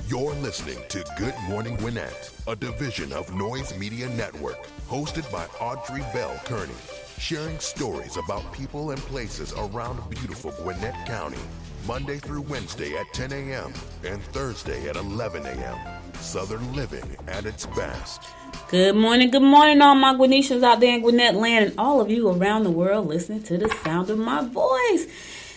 You're listening to Good Morning Gwinnett, a division of Noise Media Network, hosted by Audrey Bell Kearney, sharing stories about people and places around beautiful Gwinnett County, Monday through Wednesday at 10 a.m. and Thursday at 11 a.m. Southern living at its best. Good morning, all my Gwinnetians out there in Gwinnett land and all of you around the world listening to the sound of my voice.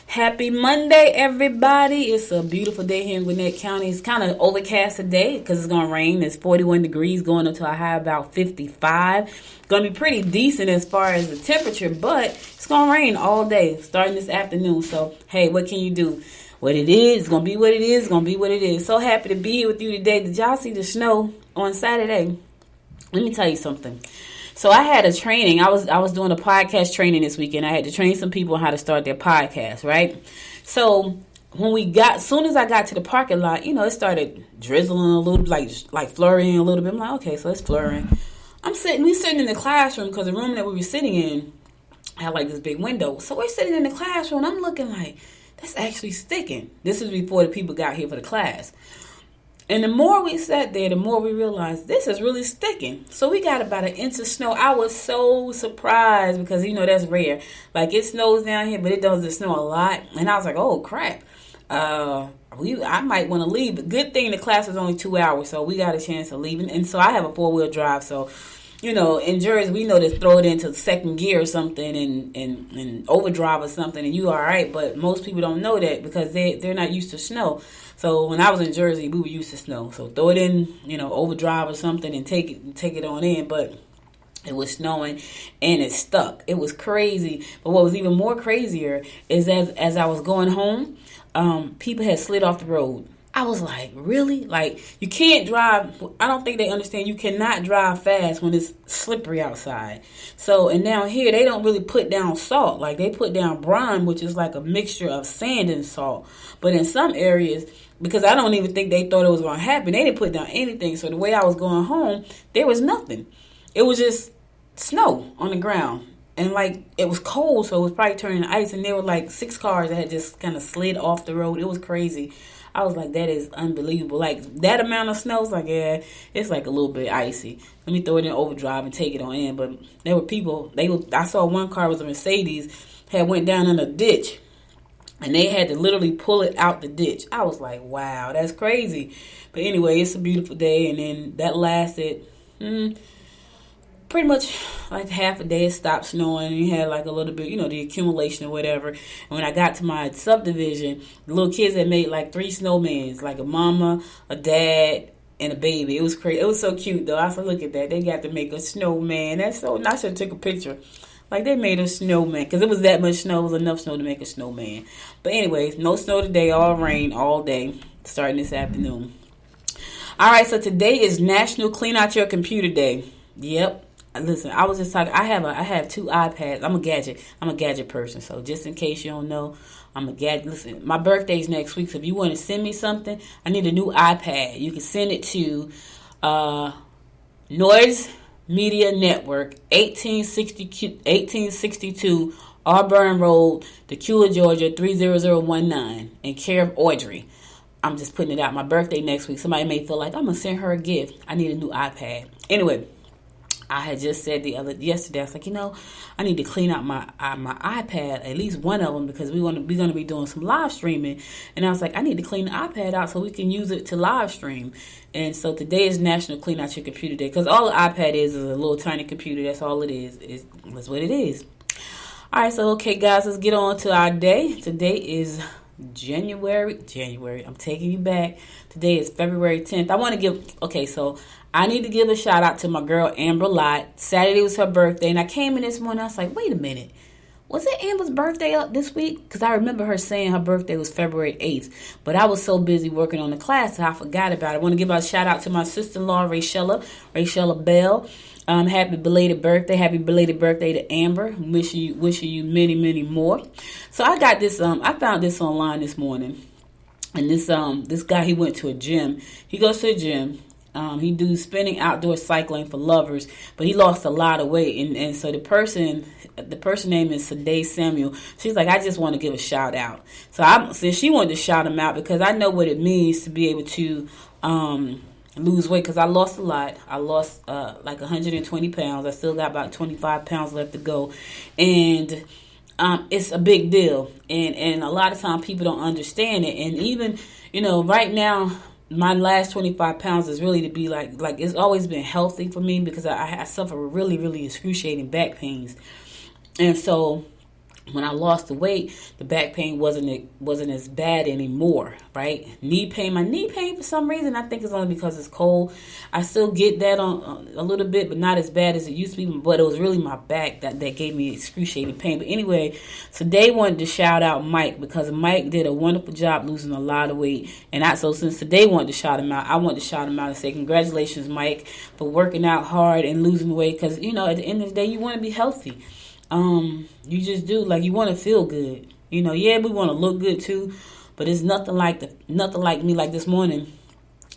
Happy Monday, everybody. It's a beautiful day here in Gwinnett County. It's kind of overcast today because it's going to rain. It's 41 degrees going up to a high about 55. Going to be pretty decent as far as the temperature, but it's going to rain all day starting this afternoon. So, hey, what can you do? What it is, it's going to be what it is, it's going to be what it is. So happy to be here with you today. Did y'all see the snow on Saturday? Let me tell you something. So I had a training. I was doing a podcast training this weekend. I had to train some people on how to start their podcast, right? So soon as I got to the parking lot, it started drizzling a little, like flurrying a little bit. I'm like, okay, so it's flurrying. We sitting in the classroom because the room that we were sitting in had like this big window. So we're sitting in the classroom. And I'm looking like, that's actually sticking. This is before the people got here for the class. And the more we sat there, the more we realized this is really sticking. So we got about an inch of snow. I was so surprised because, that's rare. Like, it snows down here, but it doesn't snow a lot. And I was like, oh, crap. I might want to leave. But good thing the class was only 2 hours, so we got a chance of leaving. And so I have a four-wheel drive, so in Jersey, we know to throw it into second gear or something and overdrive or something, and you all right. But most people don't know that because they're not used to snow. So when I was in Jersey, we were used to snow. So throw it in, overdrive or something and take it on in. But it was snowing and it stuck. It was crazy. But what was even more crazier is as I was going home, people had slid off the road. I was like, really? Like, you can't drive. I don't think they understand. You cannot drive fast when it's slippery outside. So, and down here, they don't really put down salt. Like, they put down brine, which is like a mixture of sand and salt. But in some areas, because I don't even think they thought it was going to happen, they didn't put down anything. So the way I was going home, there was nothing. It was just snow on the ground. And, like, it was cold, so it was probably turning to ice. And there were, like, 6 cars that had just kind of slid off the road. It was crazy. I was like, that is unbelievable. Like, that amount of snow, it's like, yeah, it's like a little bit icy. Let me throw it in overdrive and take it on in. But there were people, I saw one car was a Mercedes, had went down in a ditch. And they had to literally pull it out the ditch. I was like, wow, that's crazy. But anyway, it's a beautiful day. And then that lasted pretty much like half a day. It stopped snowing. And you had like a little bit, the accumulation or whatever. And when I got to my subdivision, the little kids had made like 3 snowmans, like a mama, a dad, and a baby. It was crazy. It was so cute, though. I said, look at that. They got to make a snowman. That's so nice. I should have took a picture. Like, they made a snowman. Because it was that much snow. It was enough snow to make a snowman. But anyways, no snow today. All rain all day. Starting this afternoon. All right, so today is National Clean Out Your Computer Day. Yep. Listen, I was just talking. I have 2 iPads. I'm a gadget person. So just in case you don't know, I'm a gadget. Listen, my birthday's next week. So if you want to send me something, I need a new iPad. You can send it to Noise Media Network, 1862 Auburn Road, Decatur, Georgia, 30019, in care of Audrey. I'm just putting it out. My birthday next week. Somebody may feel like I'm going to send her a gift. I need a new iPad. Anyway, I had just said yesterday, I was like, I need to clean out my iPad, at least one of them, because we're going to be doing some live streaming. And I was like, I need to clean the iPad out so we can use it to live stream. And so today is National Clean Out Your Computer Day, because all the iPad is a little tiny computer. That's all it is. That's what it is. All right, so okay, guys, let's get on to our day. Today is January. I'm taking you back. Today is February 10th. I need to give a shout out to my girl Amber Lott. Saturday was her birthday, and I came in this morning. I was like, wait a minute. Was it Amber's birthday up this week? Because I remember her saying her birthday was February 8th. But I was so busy working on the class that I forgot about it. I want to give a shout out to my sister-in-law, Rachella Bell. Happy belated birthday. Happy belated birthday to Amber. Wishing you many, many more. So I got this, I found this online this morning. And this guy, he went to a gym. He goes to a gym. He do spinning outdoor cycling for lovers, but he lost a lot of weight, and so the person name is Sadie Samuel. She's like, I just want to give a shout out. So since she wanted to shout him out, because I know what it means to be able to lose weight, because I lost a lot. I lost like 120 pounds. I still got about 25 pounds left to go, and it's a big deal, and a lot of times people don't understand it. And even, right now, my last 25 pounds is really to be like it's always been healthy for me, because I suffer with really, really excruciating back pains. And so when I lost the weight, the back pain wasn't as bad anymore, right? My knee pain for some reason, I think it's only because it's cold. I still get that on a little bit, but not as bad as it used to be. But it was really my back that gave me excruciating pain. But anyway, so they wanted to shout out Mike, because Mike did a wonderful job losing a lot of weight. And so since today wanted to shout him out, I want to shout him out and say congratulations, Mike, for working out hard and losing weight. Because, at the end of the day, you want to be healthy. You just do, you want to feel good. We want to look good too, but it's nothing like me. Like this morning,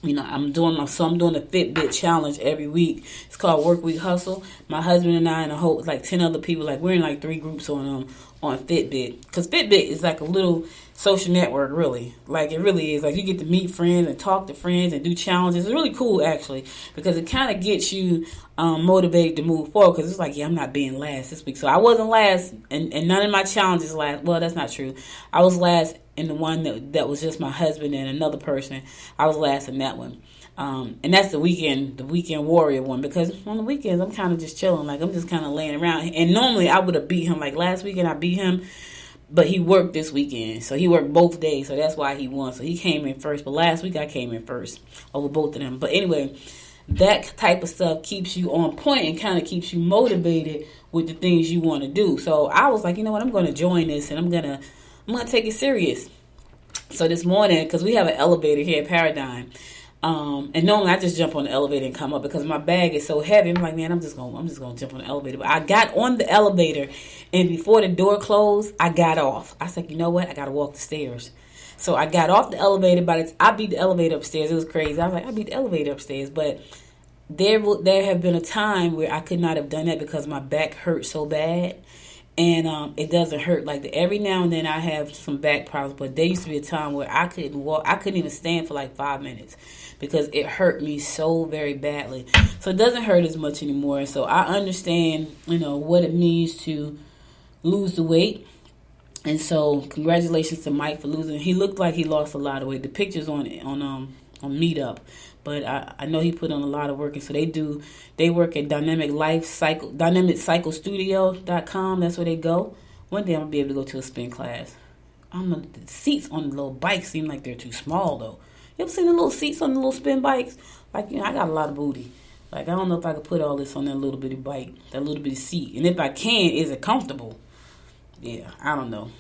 I'm doing a Fitbit challenge every week. It's called Work Week Hustle. My husband and I and a whole 10 other people, we're in 3 groups on Fitbit, because Fitbit is like a little social network, really. It really is. You get to meet friends and talk to friends and do challenges. It's really cool, actually, because it kind of gets you motivated to move forward, because it's I'm not being last this week. So I wasn't last, and none of my challenges last. Well, that's not true. I was last in the one that was just my husband and another person. I was last in that one. And that's the weekend warrior one, because on the weekends I'm kind of just chilling, I'm just kind of laying around. And normally I would have beat him, last weekend I beat him, but he worked this weekend, so he worked both days, so that's why he won. So he came in first, but last week I came in first over both of them. But anyway, that type of stuff keeps you on point and kind of keeps you motivated with the things you want to do. So I was like, you know what, I'm going to join this, and I'm gonna take it serious. So this morning, because we have an elevator here at Paradigm, and normally I just jump on the elevator and come up, because my bag is so heavy. I'm like, man, I'm just gonna jump on the elevator. But I got on the elevator, and before the door closed, I got off. I said, you know what? I gotta walk the stairs. So I got off the elevator, but I beat the elevator upstairs. It was crazy. I was like, I beat the elevator upstairs, but there have been a time where I could not have done that because my back hurt so bad. And it doesn't hurt every now and then I have some back problems, but there used to be a time where I couldn't walk. I couldn't even stand for 5 minutes because it hurt me so very badly. So it doesn't hurt as much anymore. So I understand, what it means to lose the weight. And so congratulations to Mike for losing. He looked like he lost a lot of weight. The pictures on Meetup. But I know he put on a lot of work, and so they work at dynamiccyclestudio.com. That's where they go. One day I'm gonna be able to go to a spin class. The seats on the little bikes seem like they're too small though. You ever seen the little seats on the little spin bikes? I got a lot of booty. I don't know if I could put all this on that little bitty bike, that little bitty seat. And if I can, is it comfortable? Yeah, I don't know.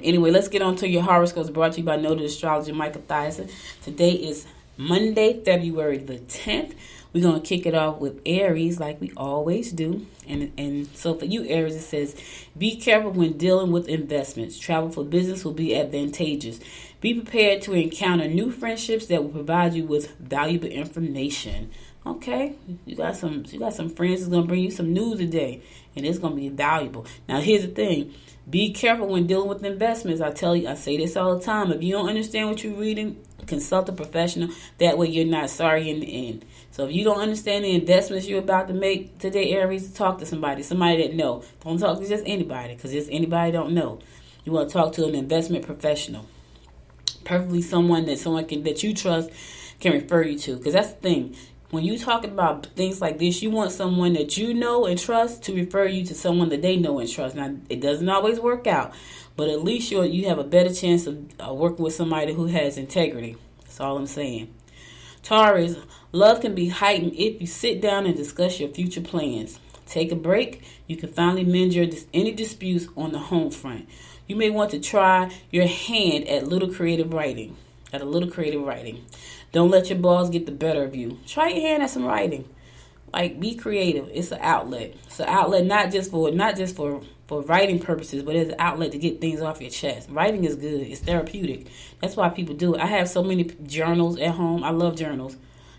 Anyway, let's get on to your horoscopes, brought to you by Noted Astrologer Michael Thiason. Today is Monday, February the 10th. We're going to kick it off with Aries like we always do. And so for you, Aries, it says, be careful when dealing with investments. Travel for business will be advantageous. Be prepared to encounter new friendships that will provide you with valuable information. Okay, you got some friends that's going to bring you some news today, and it's going to be valuable. Now, here's the thing. Be careful when dealing with investments. I say this all the time. If you don't understand what you're reading, consult a professional. That way you're not sorry in the end. So if you don't understand the investments you're about to make today, Aries, talk to somebody that know. Don't talk to just anybody, because just anybody don't know. You want to talk to an investment professional. Preferably someone that you trust can refer you to. Because that's the thing. When you're talking about things like this, you want someone that you know and trust to refer you to someone that they know and trust. Now, it doesn't always work out, but at least you have a better chance of working with somebody who has integrity. That's all I'm saying. Taurus, love can be heightened if you sit down and discuss your future plans. Take a break. You can finally mend any disputes on the home front. You may want to try your hand at a little creative writing. Don't let your boss get the better of you. Try your hand at some writing. Be creative. It's an outlet. It's an outlet not just for writing purposes, but it's an outlet to get things off your chest. Writing is good. It's therapeutic. That's why people do it. I have so many journals at home. I love journals.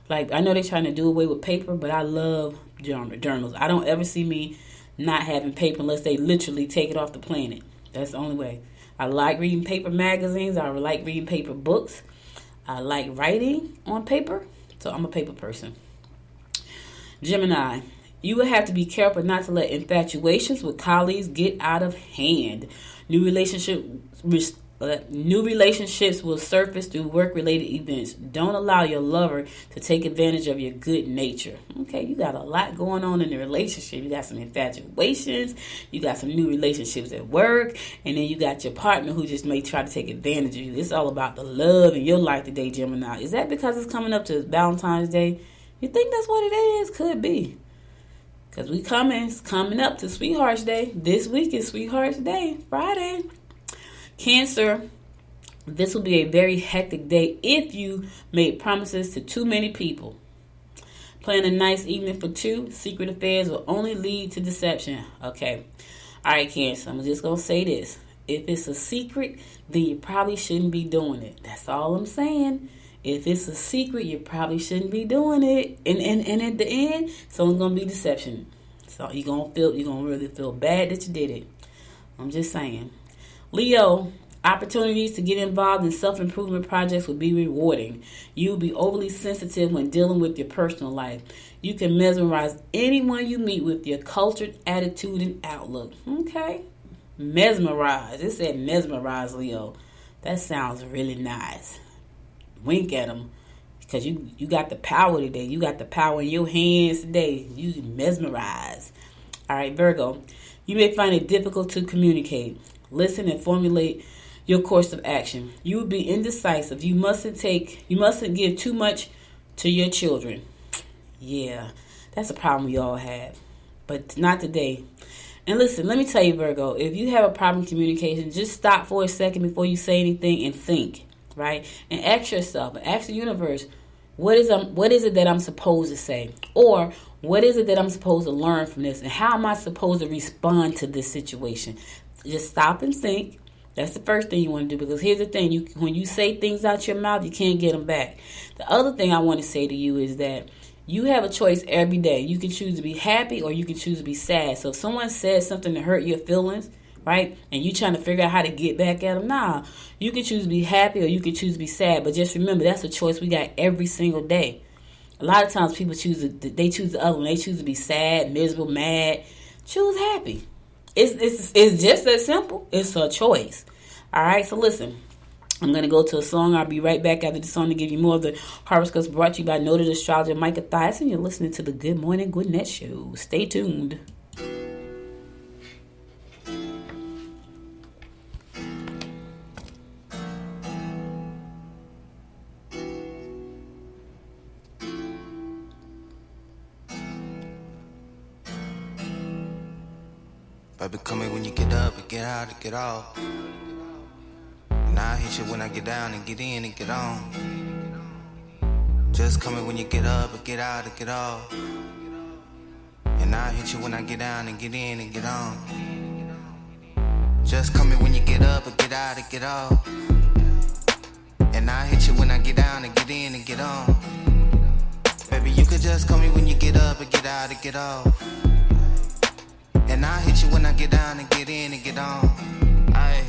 Like, I know they're trying to do away with paper, but I love journals. I don't ever see me not having paper unless they literally take it off the planet. That's the only way. I like reading paper magazines. I like reading paper books. I like writing on paper. So I'm a paper person. Gemini, you will have to be careful not to let infatuations with colleagues get out of hand. New relationships will surface through work-related events. Don't allow your lover to take advantage of your good nature. Okay, you got a lot going on in the relationship. You got some infatuations. You got some new relationships at work. And then you got your partner who just may try to take advantage of you. It's all about the love in your life today, Gemini. Is that because it's coming up to Valentine's Day? You think that's what it is? Could be. Because it's coming up to Sweethearts Day. This week is Sweethearts Day, Friday. Cancer, this will be a very hectic day if you made promises to too many people. Plan a nice evening for two. Secret affairs will only lead to deception. Okay. All right, Cancer, I'm just going to say this. If it's a secret, then you probably shouldn't be doing it. That's all I'm saying. If it's a secret, you probably shouldn't be doing it. And at the end, it's only going to be deception. So you're going to really feel bad that you did it. I'm just saying. Leo, opportunities to get involved in self-improvement projects will be rewarding. You will be overly sensitive when dealing with your personal life. You can mesmerize anyone you meet with your cultured attitude and outlook. Okay. Mesmerize. It said mesmerize, Leo. That sounds really nice. Wink at them. Because you got the power today. You got the power in your hands today. You can mesmerize. All right, Virgo. You may find it difficult to communicate. Listen and formulate your course of action. You will be indecisive. You mustn't give too much to your children. Yeah, that's a problem we all have. But not today. And listen, let me tell you, Virgo, if you have a problem with communication, just stop for a second before you say anything and think, right? And ask yourself, ask the universe, what is it that I'm supposed to say? Or what is it that I'm supposed to learn from this? And how am I supposed to respond to this situation? Just stop and think. That's the first thing you want to do, because here's the thing. When you say things out your mouth, you can't get them back. The other thing I want to say to you is that you have a choice every day. You can choose to be happy or you can choose to be sad. So if someone says something to hurt your feelings, right, and you trying to figure out how to get back at them, you can choose to be happy or you can choose to be sad. But just remember, that's a choice we got every single day. A lot of times people choose the other one. They choose to be sad, miserable, mad. Choose happy. It's just that simple. It's a choice. All right, so listen. I'm going to go to a song. I'll be right back after the song to give you more of the horoscopes brought to you by noted astrologer Micah Thiason. You're listening to the Good Morning Gwinnett Show. Stay tuned. Baby, come here when you get up and get out and get off. And I'll hit you when I get down and get in and get on. Just come here when you get up and get out and get off. And I'll hit you when I get down and get in and get on. Just come here when you get up and get out and get off. And I'll hit you when I get down and get in and get on. Baby, you could just come here when you get up and get out and get off. And I'll hit you when I get down and get in and get on. Ayy,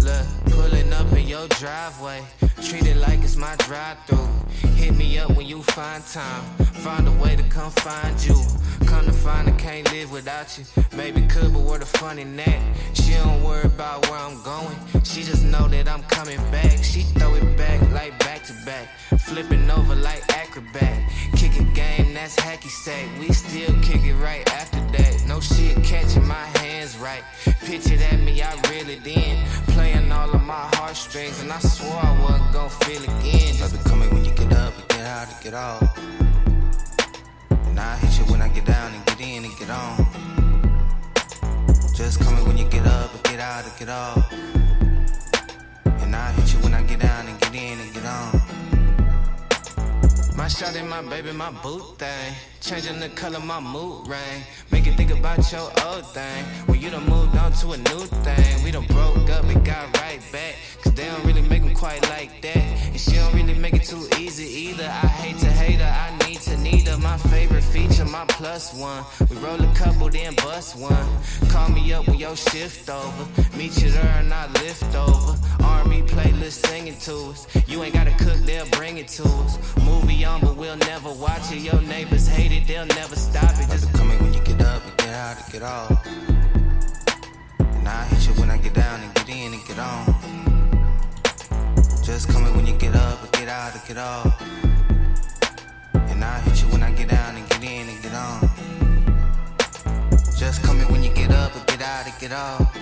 look, pulling up in your driveway. Treat it like it's my drive-thru. Hit me up when you find time. Find a way to come find you. Come to find I can't live without you. Maybe could, but where the fun in that? She don't worry about where I'm going. She just know that I'm coming back. She throw it back like back to back. Flipping over like acrobat. Kicking game, that's hacky sack. We still kick it right after that. No shit catching my hands right. Picture at me, I reel it in. Playing all of my heartstrings, and I swore I wasn't gon' feel again. Baby, come here when you get up and get out and get off. And I'll hit you when I get down and get in and get on. Just come here when you get up and get out and get off. And I'll hit you when I get down and get in and get on. My shawty, my baby, my boot thing. Changing the color, my mood ring. Make you think about your old thing. When you done moved on to a new thing. We done broke up and got right back. Cause they don't really make them quite like that. And she don't really make it too easy either. I hate to hate hater, I need to need her. My favorite feature, my plus one. We roll a couple, then bust one. Call me up when your shift over. Meet you there and I lift over. R&B playlist singing to us. You ain't gotta cook, they'll bring it to us. Movie on, but we'll never watch it. Your neighbors hate it, they'll never stop it. Just come in when you get up and get out and get off. And I hit you when I get down and get in and get on. Just come in when you get up and get out and get off. And I hit you when I get down and get in and get on. Just come in when you get up and get out and get off.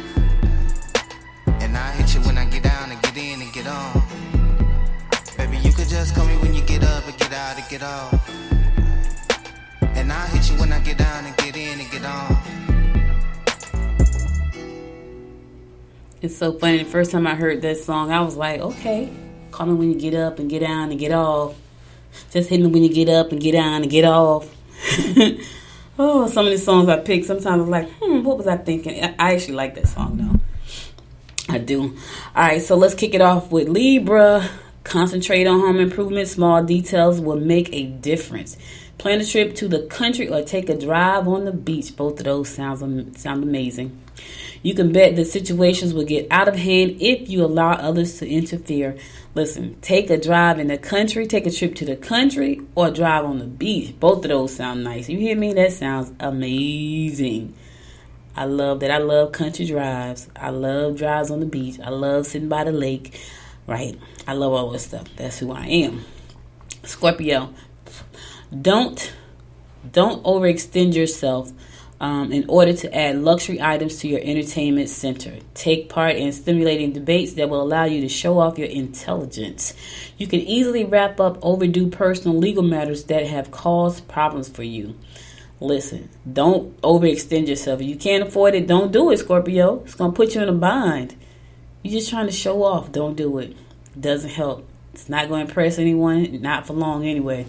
And I hit you when I get down and get in and get on. Baby, you could just come in when you get up and get out and get off. And I hit you when I get down and get in and get on. It's so funny. The first time I heard that song, I was like, okay, call me when you get up and get down and get off. Just hit me when you get up and get down and get off. Oh, some of the songs I pick, sometimes I was like, what was I thinking? I actually like that song, though. I do. All right, so let's kick it off with Libra. Concentrate on home improvement. Small details will make a difference. Plan a trip to the country or take a drive on the beach. Both of those sound amazing. You can bet that situations will get out of hand if you allow others to interfere. Listen, take a drive in the country, take a trip to the country, or drive on the beach. Both of those sound nice. You hear me? That sounds amazing. I love that. I love country drives. I love drives on the beach. I love sitting by the lake. Right? I love all this stuff. That's who I am. Scorpio, don't overextend yourself in order to add luxury items to your entertainment center. Take part in stimulating debates that will allow you to show off your intelligence. You can easily wrap up overdue personal legal matters that have caused problems for you. Listen, don't overextend yourself. If you can't afford it, don't do it, Scorpio. It's going to put you in a bind. You're just trying to show off. Don't do it. It doesn't help. It's not going to impress anyone, not for long anyway.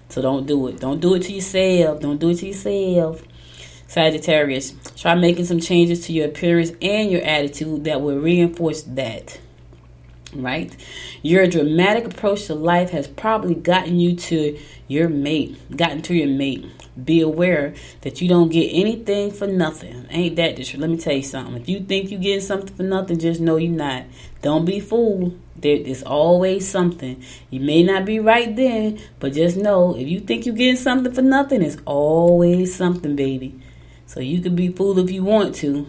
So don't do it. Don't do it to yourself. Don't do it to yourself. Sagittarius, try making some changes to your appearance and your attitude that will reinforce that. Right? Your dramatic approach to life has probably gotten to your mate. Be aware that you don't get anything for nothing. Ain't that the truth? Let me tell you something. If you think you're getting something for nothing, just know you're not. Don't be fooled. There is always something. You may not be right then, but just know if you think you're getting something for nothing, it's always something, baby. So you can be fooled if you want to.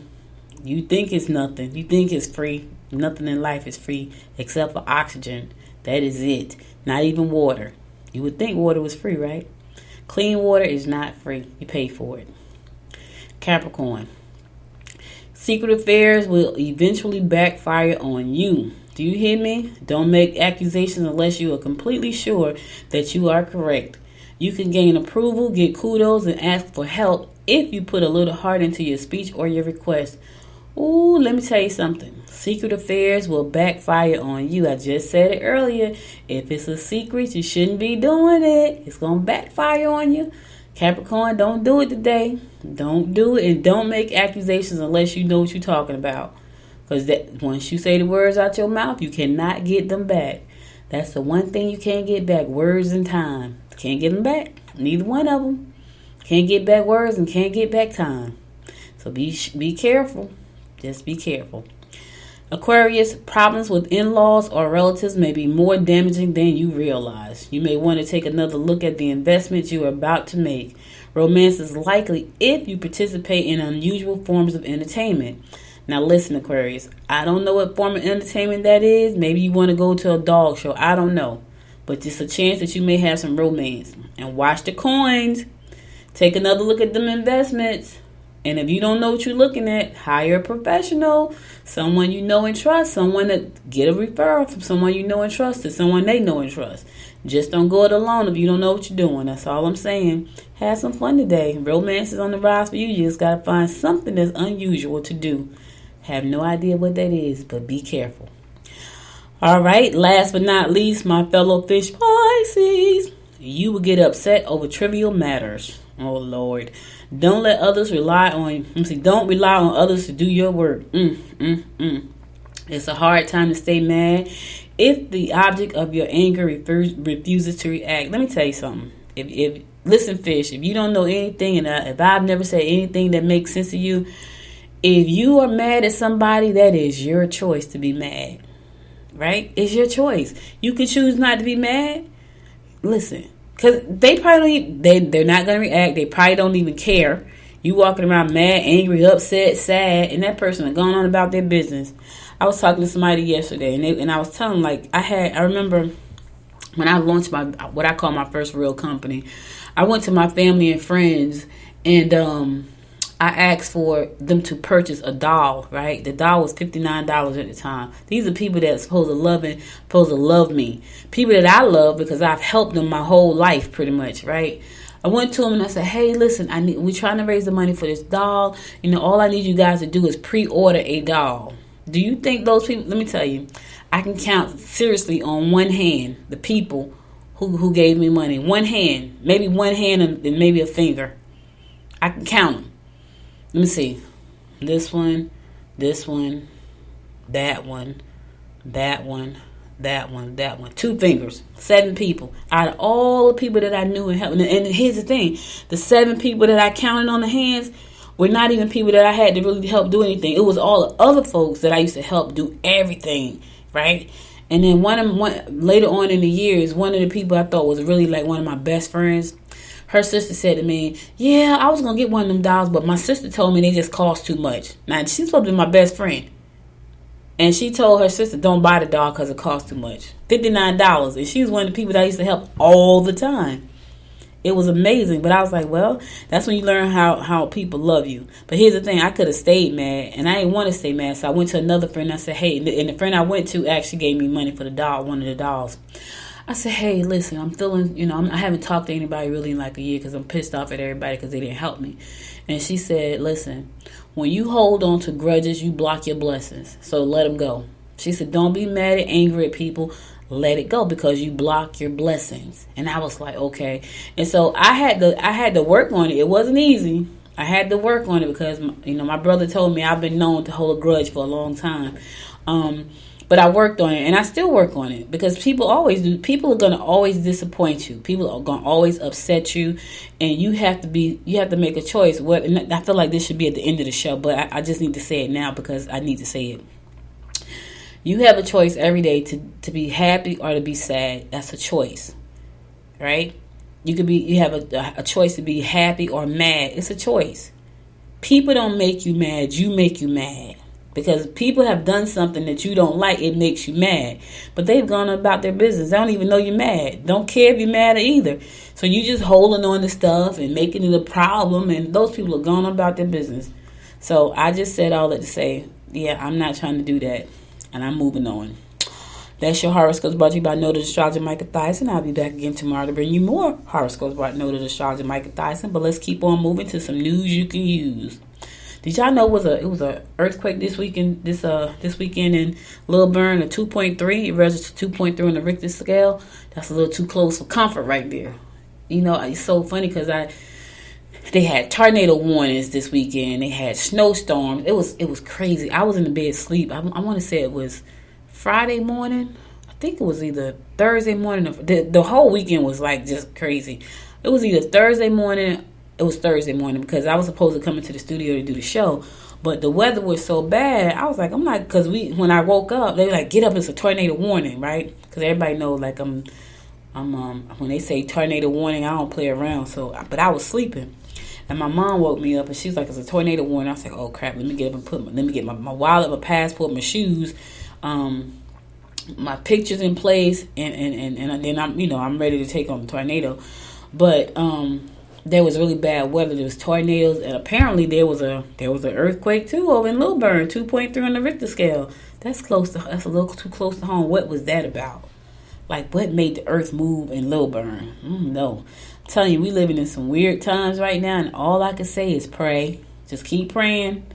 You think it's nothing. You think it's free. Nothing in life is free except for oxygen. That is it. Not even water. You would think water was free, right? Clean water is not free. You pay for it. Capricorn. Secret affairs will eventually backfire on you. Do you hear me? Don't make accusations unless you are completely sure that you are correct. You can gain approval, get kudos, and ask for help if you put a little heart into your speech or your request. Ooh, let me tell you something. Secret affairs will backfire on you. I just said it earlier. If it's a secret, you shouldn't be doing it. It's going to backfire on you. Capricorn, don't do it today. Don't do it, and don't make accusations unless you know what you're talking about. Because once you say the words out your mouth, you cannot get them back. That's the one thing you can't get back, words and time. Can't get them back. Neither one of them. Can't get back words and can't get back time. So be careful. Just be careful. Aquarius, problems with in-laws or relatives may be more damaging than you realize. You may want to take another look at the investments you are about to make. Romance is likely if you participate in unusual forms of entertainment. Now listen, Aquarius, I don't know what form of entertainment that is. Maybe you want to go to a dog show. I don't know. But it's a chance that you may have some romance. And watch the coins. Take another look at them investments. And if you don't know what you're looking at, hire a professional, someone you know and trust, someone that get a referral from someone you know and trust to someone they know and trust. Just don't go it alone if you don't know what you're doing. That's all I'm saying. Have some fun today. Romance is on the rise for you. You just got to find something that's unusual to do. Have no idea what that is, but be careful. All right, last but not least, my fellow fish Pisces. You will get upset over trivial matters. Oh, Lord. Don't rely on others to do your work. It's a hard time to stay mad if the object of your anger refuses to react. Let me tell you something. If listen, fish, if you don't know anything, and if I've never said anything that makes sense to you, if you are mad at somebody, that is your choice to be mad, right? It's your choice. You can choose not to be mad. Listen, because they're not going to react. They probably don't even care. You walking around mad, angry, upset, sad, and that person is going on about their business. I was talking to somebody yesterday, and I was telling them, like, I remember when I launched what I call my first real company. I went to my family and friends, and I asked for them to purchase a doll, right? The doll was $59 at the time. These are people that's supposed to love me. People that I love because I've helped them my whole life pretty much, right? I went to them and I said, hey, listen, we're trying to raise the money for this doll. All I need you guys to do is pre-order a doll. Do you think those people, let me tell you, I can count seriously on one hand the people who gave me money. One hand, maybe one hand and maybe a finger. I can count them. Let me see. This one, that one, that one, that one, that one. 2 fingers. 7 people. Out of all the people that I knew and helped. And here's the thing. The 7 people that I counted on the hands were not even people that I had to really help do anything. It was all the other folks that I used to help do everything, right? And then later on in the years, one of the people I thought was really like one of my best friends, her sister said to me, yeah, I was going to get one of them dolls, but my sister told me they just cost too much. Now, she's supposed to be my best friend. And she told her sister, don't buy the doll because it costs too much. $59. And she was one of the people that I used to help all the time. It was amazing. But I was like, well, that's when you learn how people love you. But here's the thing. I could have stayed mad. And I didn't want to stay mad. So I went to another friend. And I said, hey. And the friend I went to actually gave me money for the doll, one of the dolls. I said, hey, listen, I'm feeling, I haven't talked to anybody really in like a year because I'm pissed off at everybody because they didn't help me. And she said, listen, when you hold on to grudges, you block your blessings. So let them go. She said, don't be mad and angry at people. Let it go because you block your blessings. And I was like, okay. And so I had to work on it. It wasn't easy. I had to work on it because, my brother told me I've been known to hold a grudge for a long time. But I worked on it, and I still work on it because people always do. People are going to always disappoint you. People are going to always upset you, and you have to make a choice. And I feel like this should be at the end of the show, but I just need to say it now because I need to say it. You have a choice every day to be happy or to be sad. That's a choice, right? You have a choice to be happy or mad. It's a choice. People don't make you mad. You make you mad. Because people have done something that you don't like, it makes you mad. But they've gone about their business. They don't even know you're mad. Don't care if you're mad either. So you just holding on to stuff and making it a problem. And those people are going about their business. So I just said all that to say, yeah, I'm not trying to do that. And I'm moving on. That's your horoscopes brought to you by Noted Astrologer Micah Thyssen. I'll be back again tomorrow to bring you more horoscopes by Noted Astrologer Micah Thyssen. But let's keep on moving to some news you can use. Did y'all know it was a earthquake this weekend in Little Bern, a 2.3. It registered 2.3 on the Richter scale. That's a little too close for comfort right there. It's so funny because they had tornado warnings this weekend. They had snowstorms. It was crazy. I was in the bed asleep. I want to say it was Friday morning. I think it was either Thursday morning. The whole weekend was like just crazy. It was either Thursday morning. It was Thursday morning because I was supposed to come into the studio to do the show. But the weather was so bad. I was like, I'm not, because when I woke up, they were like, get up, it's a tornado warning, right? Because everybody knows, like, I'm when they say tornado warning, I don't play around. But I was sleeping. And my mom woke me up and she was like, it's a tornado warning. I was like, oh crap, let me get up and let me get my wallet, my passport, my shoes, my pictures in place, and then I'm ready to take on the tornado. But there was really bad weather. There was tornadoes, and apparently there was an earthquake too over in Little Bern, 2.3 on the Richter scale. That's a little too close to home. What was that about? Like, what made the earth move in Little Bern? No. I'm telling you, we living in some weird times right now, and all I can say is pray. Just keep praying.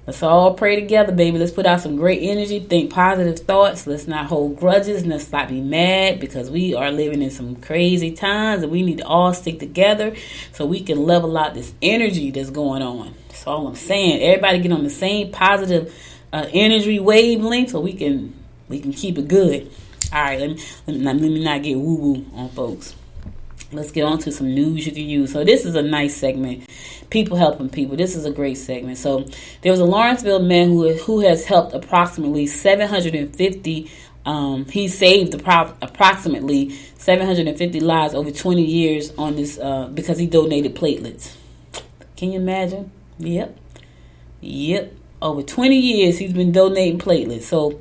Let's all pray together, baby. Let's put out some great energy. Think positive thoughts. Let's not hold grudges. And let's not be mad because we are living in some crazy times and we need to all stick together so we can level out this energy that's going on. That's all I'm saying. Everybody get on the same positive energy wavelength so we can keep it good. All right, let me not get woo-woo on folks. Let's get on to some news you can use. So this is a nice segment. People helping people. This is a great segment. So there was a Lawrenceville man who has helped approximately 750. He saved approximately 750 lives over 20 years on this because he donated platelets. Can you imagine? Yep. Over 20 years he's been donating platelets. So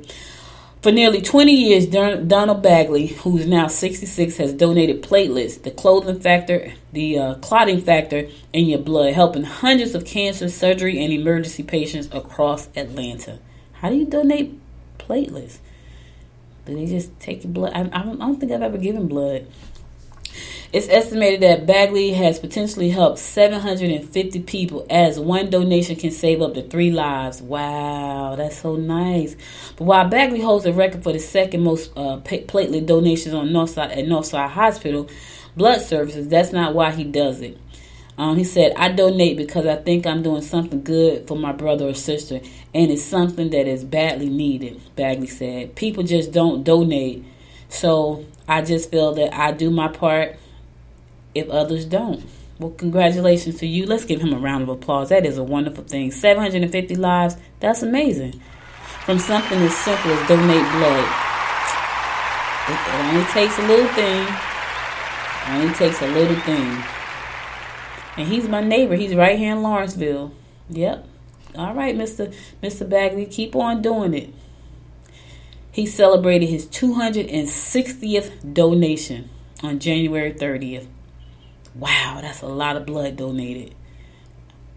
for nearly 20 years, Donald Bagley, who's now 66, has donated platelets, the clotting factor, the clotting factor in your blood, helping hundreds of cancer, surgery, and emergency patients across Atlanta. How do you donate platelets? Do they just take your blood? I don't think I've ever given blood. It's estimated that Bagley has potentially helped 750 people, as one donation can save up to 3 lives. Wow, that's so nice. But while Bagley holds the record for the second most platelet donations on Northside Hospital Blood Services, that's not why he does it. He said, I donate because I think I'm doing something good for my brother or sister, and it's something that is badly needed, Bagley said. People just don't donate, so I just feel that I do my part if others don't. Well, congratulations to you. Let's give him a round of applause. That is a wonderful thing. 750 lives, that's amazing. From something as simple as donate blood. It only takes a little thing. And he's my neighbor. He's right here in Lawrenceville. Yep. All right, Mr. Bagley, keep on doing it. He celebrated his 260th donation on January 30th. Wow, that's a lot of blood donated.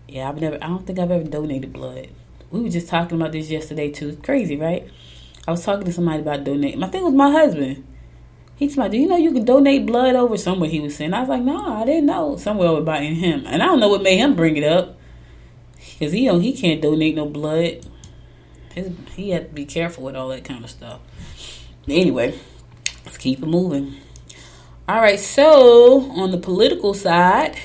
Yeah, I don't think I've ever donated blood. We were just talking about this yesterday too. It's crazy, right? I was talking to somebody about donating. I think it was my husband. He told me, do you know you can donate blood over somewhere, he was saying. I was like, no, I didn't know. Somewhere about in him. And I don't know what made him bring it up. Because he can't donate no blood. He had to be careful with all that kind of stuff. Anyway, let's keep it moving. All right, so on the political side,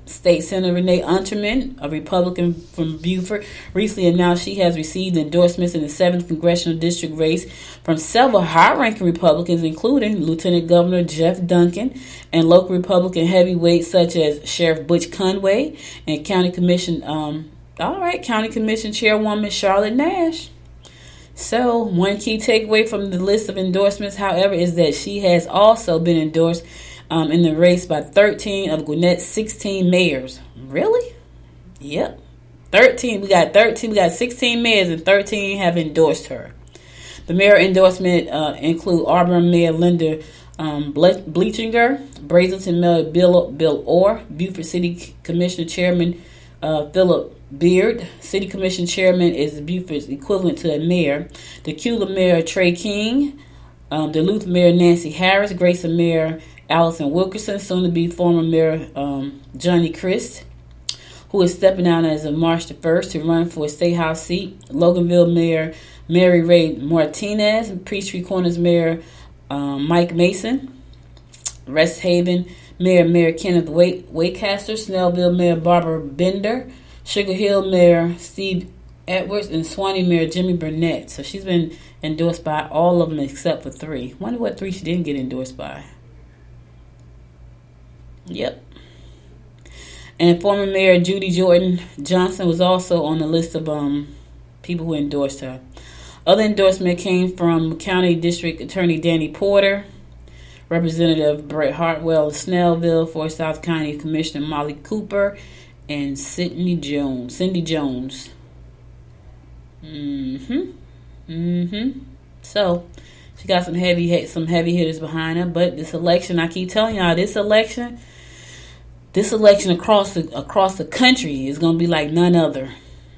State Senator Renee Unterman, a Republican from Beaufort, recently announced she has received endorsements in the 7th Congressional District race from several high-ranking Republicans, including Lieutenant Governor Jeff Duncan and local Republican heavyweights such as Sheriff Butch Conway and County Commission Chairwoman Charlotte Nash. So, one key takeaway from the list of endorsements, however, is that she has also been endorsed in the race by 13 of Gwinnett's 16 mayors. Really? Yep. 13. We got 16 mayors and 13 have endorsed her. The mayor endorsement include Auburn Mayor Linda Blechinger, Brazelton Mayor Bill Orr, Beaufort City Commissioner Chairman Philip Beard. City Commission Chairman is Beaufort's equivalent to a mayor. Decula Mayor Trey King. Duluth Mayor Nancy Harris. Grayson Mayor Allison Wilkerson. Soon to be former Mayor Johnny Christ, who is stepping down as of March the 1st to run for a state house seat. Loganville Mayor Mary Ray Martinez. Peachtree Corners Mayor Mike Mason. Rest Haven Mayor Kenneth Waycaster. Snellville Mayor Barbara Bender. Sugar Hill Mayor Steve Edwards, and Swanee Mayor Jimmy Burnett. So she's been endorsed by all of them except for 3. Wonder what 3 she didn't get endorsed by. Yep. And former Mayor Judy Jordan Johnson was also on the list of people who endorsed her. Other endorsement came from County District Attorney Danny Porter, Representative Brett Hartwell of Snellville, for South County Commissioner Molly Cooper, and Cindy Jones. So she got some heavy hitters behind her. But this election, I keep telling y'all, this election across the country is gonna be like none other.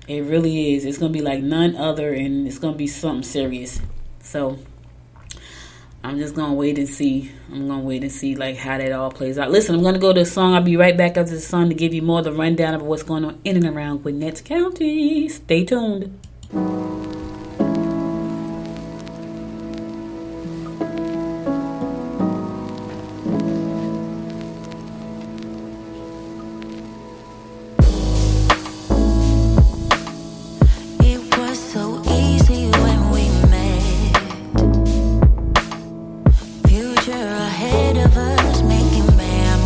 It really is. It's gonna be like none other, and it's gonna be something serious. So I'm just going to wait and see. Like how that all plays out. Listen, I'm going to go to a song. I'll be right back after the song to give you more of the rundown of what's going on in and around Gwinnett County. Stay tuned. Ahead of us, making memories.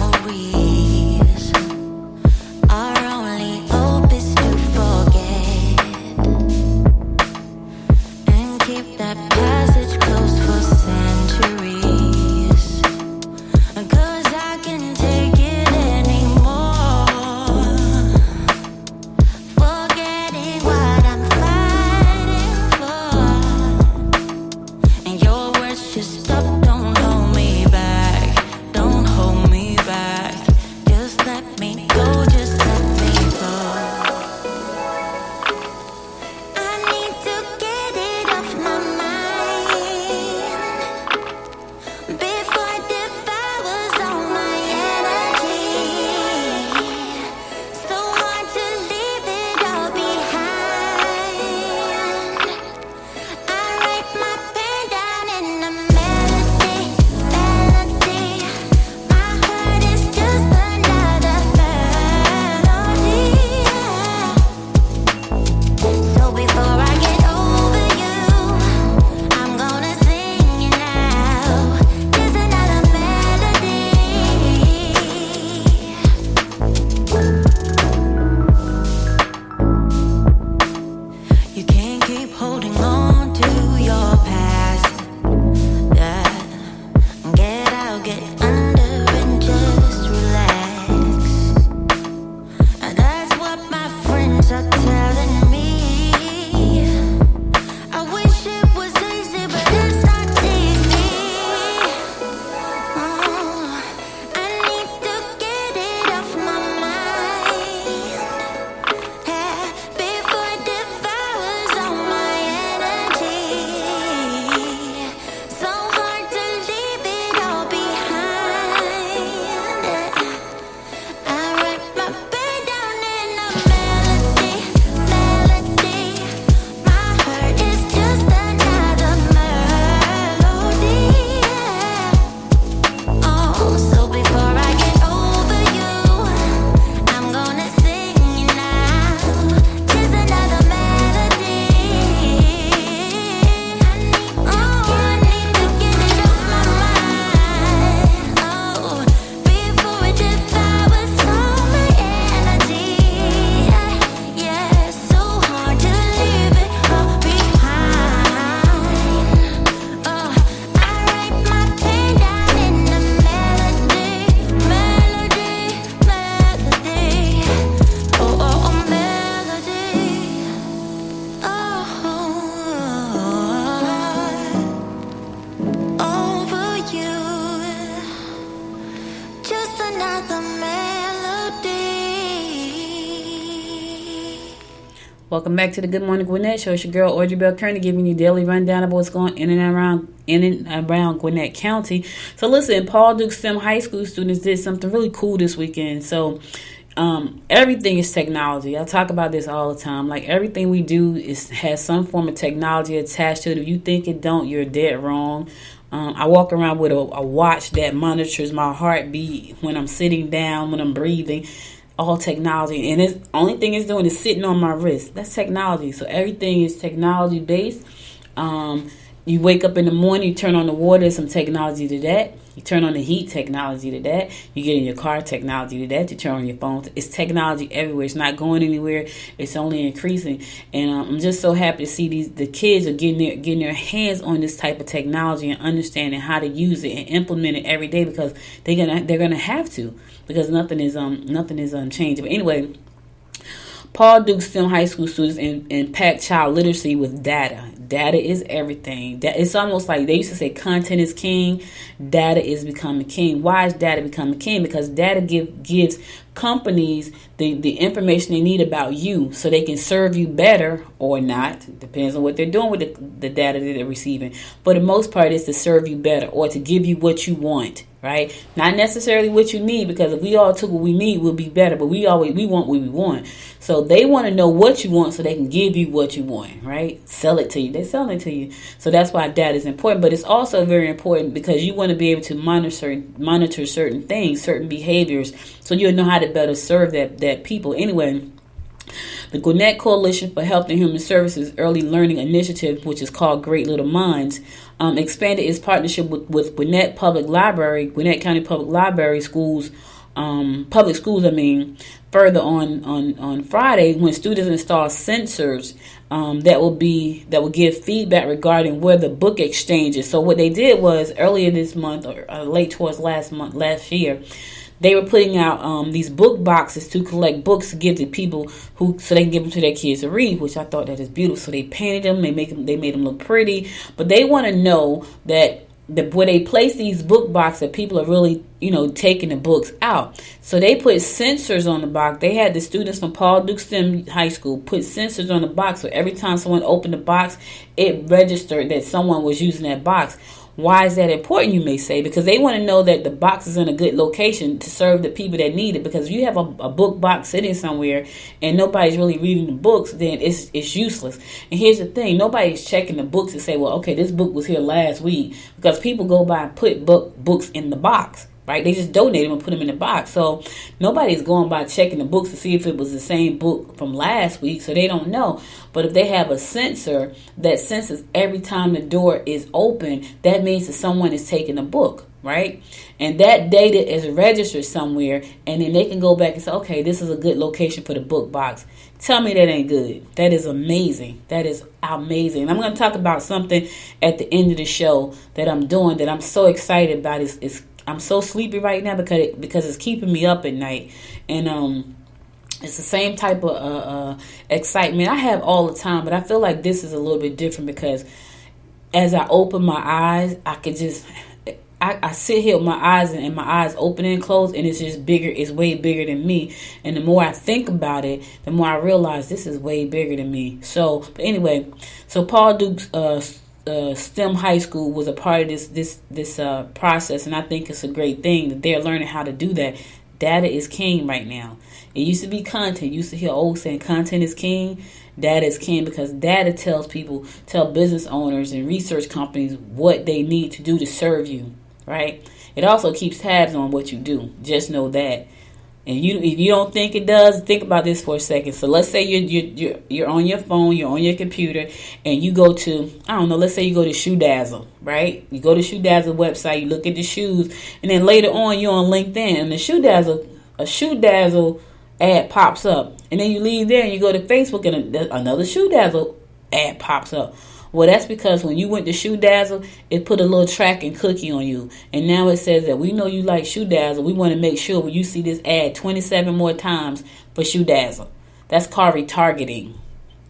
another melody. Welcome back to the Good Morning Gwinnett Show. It's your girl Audrey Bell Kearney giving you daily rundown of what's going in and around Gwinnett County. So listen, Paul Duke STEM High School students did something really cool this weekend. So everything is technology. I talk about this all the time. Like everything we do has some form of technology attached to it. If you think it don't, you're dead wrong. I walk around with a watch that monitors my heartbeat when I'm sitting down, when I'm breathing. All technology, and the only thing it's doing is sitting on my wrist. That's technology. So everything is technology based. You wake up in the morning, you turn on the water, there's some technology to that. You turn on the heat, technology to that. You get in your car, technology to that. You turn on your phone. It's technology everywhere. It's not going anywhere. It's only increasing. And I'm just so happy to see the kids are getting their hands on this type of technology and understanding how to use it and implement it every day, because they're gonna have to, because nothing is changing. But anyway, Paul Duke STEM High School students impact child literacy with data. Data is everything. It's almost like they used to say content is king. Data is becoming king. Why is data becoming king? Because data gives companies the information they need about you so they can serve you better or not. Depends on what they're doing with the data that they're receiving. But the most part is to serve you better or to give you what you want. Right? Not necessarily what you need, because if we all took what we need, we'll be better. But we want what we want. So they want to know what you want so they can give you what you want. Right? Sell it to you. They're selling it to you. So that's why data is important. But it's also very important because you want to be able to monitor certain things, certain behaviors, so you'll know how to better serve that people. Anyway, the Gwinnett Coalition for Health and Human Services Early Learning Initiative, which is called Great Little Minds, expanded its partnership with Gwinnett County Public Library schools, public schools. Further on Friday, when students install sensors that will give feedback regarding where the book exchange is. So what they did was earlier this month, or late towards last year, they were putting out these book boxes to collect books to give to people so they can give them to their kids to read, which I thought that is beautiful. So they painted them, they made them look pretty, but they want to know that where they place these book boxes, that people are really, taking the books out. So they put sensors on the box. They had the students from Paul Duke STEM High School put sensors on the box, so every time someone opened the box, it registered that someone was using that box. Why is that important, you may say? Because they want to know that the box is in a good location to serve the people that need it. Because if you have a book box sitting somewhere and nobody's really reading the books, then it's useless. And here's the thing. Nobody's checking the books to say, well, okay, this book was here last week. Because people go by and put books in the box. Right? They just donate them and put them in the box. So nobody's going by checking the books to see if it was the same book from last week. So they don't know. But if they have a sensor that senses every time the door is open, that means that someone is taking a book. Right? And that data is registered somewhere. And then they can go back and say, okay, this is a good location for the book box. Tell me that ain't good. That is amazing. That is amazing. And I'm going to talk about something at the end of the show that I'm doing that I'm so excited about. I'm so sleepy right now because it's keeping me up at night. And it's the same type of excitement I have all the time, but I feel like this is a little bit different because as I open my eyes, I sit here with my eyes and my eyes open and closed, and it's just bigger. It's way bigger than me. And the more I think about it, the more I realize this is way bigger than me. So, but anyway, so Paul Duke's STEM High School was a part of this process, and I think it's a great thing that they're learning how to do that. Data is king right now. It used to be content. You used to hear old saying content is king. Data is king, because data tell business owners and research companies what they need to do to serve you, right? It also keeps tabs on what you do. Just know that. And if you don't think it does, think about this for a second. So let's say you're on your phone, you're on your computer, and you go to, let's say you go to Shoe Dazzle, right? You go to Shoe Dazzle website, you look at the shoes, and then later on you're on LinkedIn, and a Shoe Dazzle ad pops up. And then you leave there and you go to Facebook and another Shoe Dazzle ad pops up. Well, that's because when you went to Shoe Dazzle, it put a little tracking cookie on you. And now it says that we know you like Shoe Dazzle. We want to make sure when you see this ad 27 more times for Shoe Dazzle. That's called retargeting.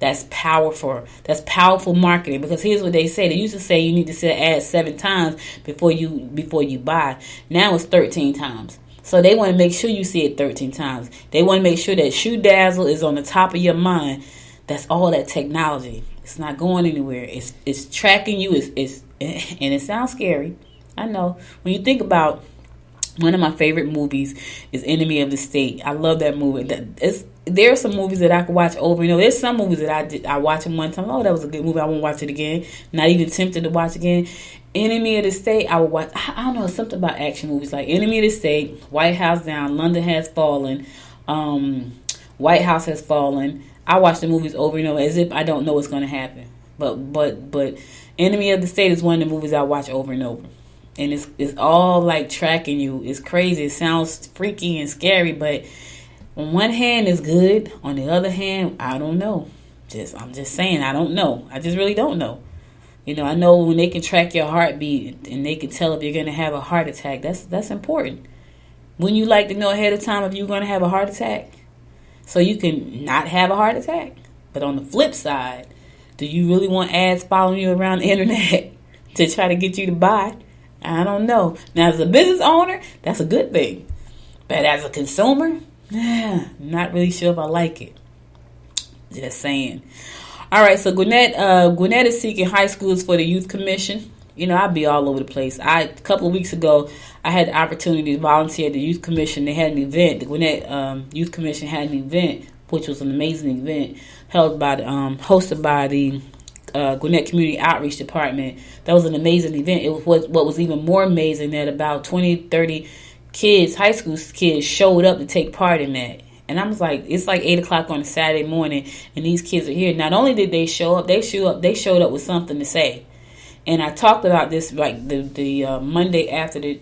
That's powerful. That's powerful marketing, because here's what they say. They used to say you need to see an ad 7 times before you buy. Now it's 13 times. So they want to make sure you see it 13 times. They want to make sure that shoe dazzle is on the top of your mind. That's all that technology. It's not going anywhere. It's tracking you. It's and it sounds scary. I know. When you think about, one of my favorite movies is Enemy of the State. I love that movie. There are some movies that I could watch over. There's some movies that I watch them one time. Oh, that was a good movie. I won't watch it again. Not even tempted to watch again. Enemy of the State, I would watch. I don't know, something about action movies like Enemy of the State, White House Down, London Has Fallen, White House Has Fallen. I watch the movies over and over as if I don't know what's going to happen. But Enemy of the State is one of the movies I watch over and over. And it's all like tracking you. It's crazy. It sounds freaky and scary, but on one hand it's good. On the other hand, I don't know. I'm just saying, I don't know. I just really don't know. I know when they can track your heartbeat and they can tell if you're going to have a heart attack. That's important. Wouldn't you like to know ahead of time if you're going to have a heart attack, so you can not have a heart attack? But on the flip side, do you really want ads following you around the internet to try to get you to buy? I don't know. Now, as a business owner, that's a good thing. But as a consumer, not really sure if I like it. Just saying. All right, so Gwinnett is seeking high schools for the Youth Commission. I'll be all over the place. A couple of weeks ago, I had the opportunity to volunteer at the Youth Commission. They had an event. The Gwinnett Youth Commission had an event, which was an amazing event, hosted by the Gwinnett Community Outreach Department. That was an amazing event. It was what was even more amazing that about 20, 30 kids, high school kids, showed up to take part in that. And I was like, it's like 8 o'clock on a Saturday morning, and these kids are here. Not only did they show up, they showed up with something to say. And I talked about this like the Monday after the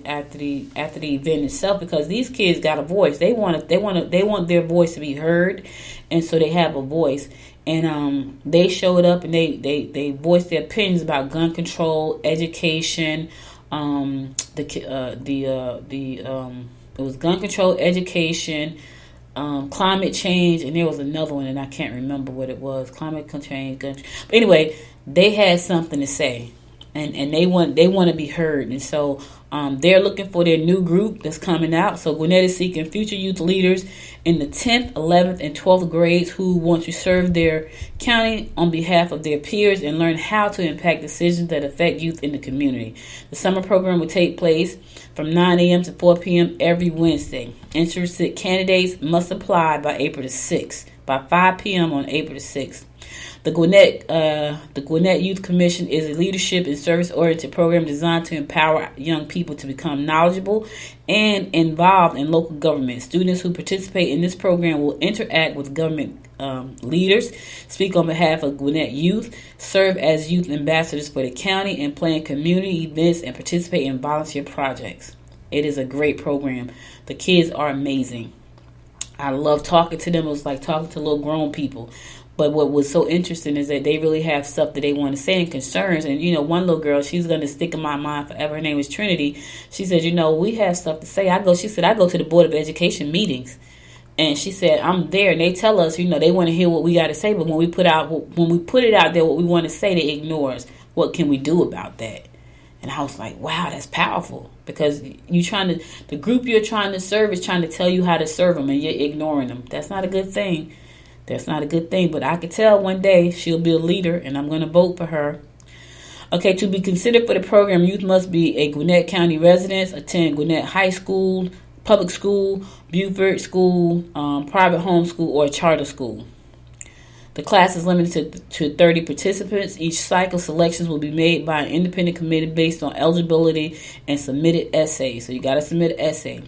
event itself, because these kids got a voice. They want their voice to be heard, and so they have a voice. And they showed up and they voiced their opinions about gun control, education. It was gun control, education, climate change, and there was another one, and I can't remember what it was. Climate change, gun. But anyway, they had something to say, and they want to be heard, and so they're looking for their new group that's coming out. So Gwinnett is seeking future youth leaders in the 10th, 11th, and 12th grades who want to serve their county on behalf of their peers and learn how to impact decisions that affect youth in the community. The summer program will take place from 9 a.m. to 4 p.m. every Wednesday. Interested candidates must apply by April the 6th, by 5 p.m. on April the 6th. The Gwinnett Youth Commission is a leadership and service-oriented program designed to empower young people to become knowledgeable and involved in local government. Students who participate in this program will interact with government leaders, speak on behalf of Gwinnett youth, serve as youth ambassadors for the county, and plan community events and participate in volunteer projects. It is a great program. The kids are amazing. I love talking to them. It was like talking to little grown people. But what was so interesting is that they really have stuff that they want to say and concerns. And, one little girl, she's going to stick in my mind forever. Her name is Trinity. She said, we have stuff to say. I go to the Board of Education meetings. And she said, I'm there. And they tell us, they want to hear what we got to say. But when we put it out there, what we want to say, they ignore us. What can we do about that? And I was like, wow, that's powerful. Because the group you're trying to serve is trying to tell you how to serve them, and you're ignoring them. That's not a good thing. That's not a good thing, but I could tell one day she'll be a leader, and I'm going to vote for her. Okay, to be considered for the program, youth must be a Gwinnett County resident, attend Gwinnett High School, public school, Buford School, private home school, or charter school. The class is limited to 30 participants. Each cycle, selections will be made by an independent committee based on eligibility and submitted essays. So you got to submit an essay.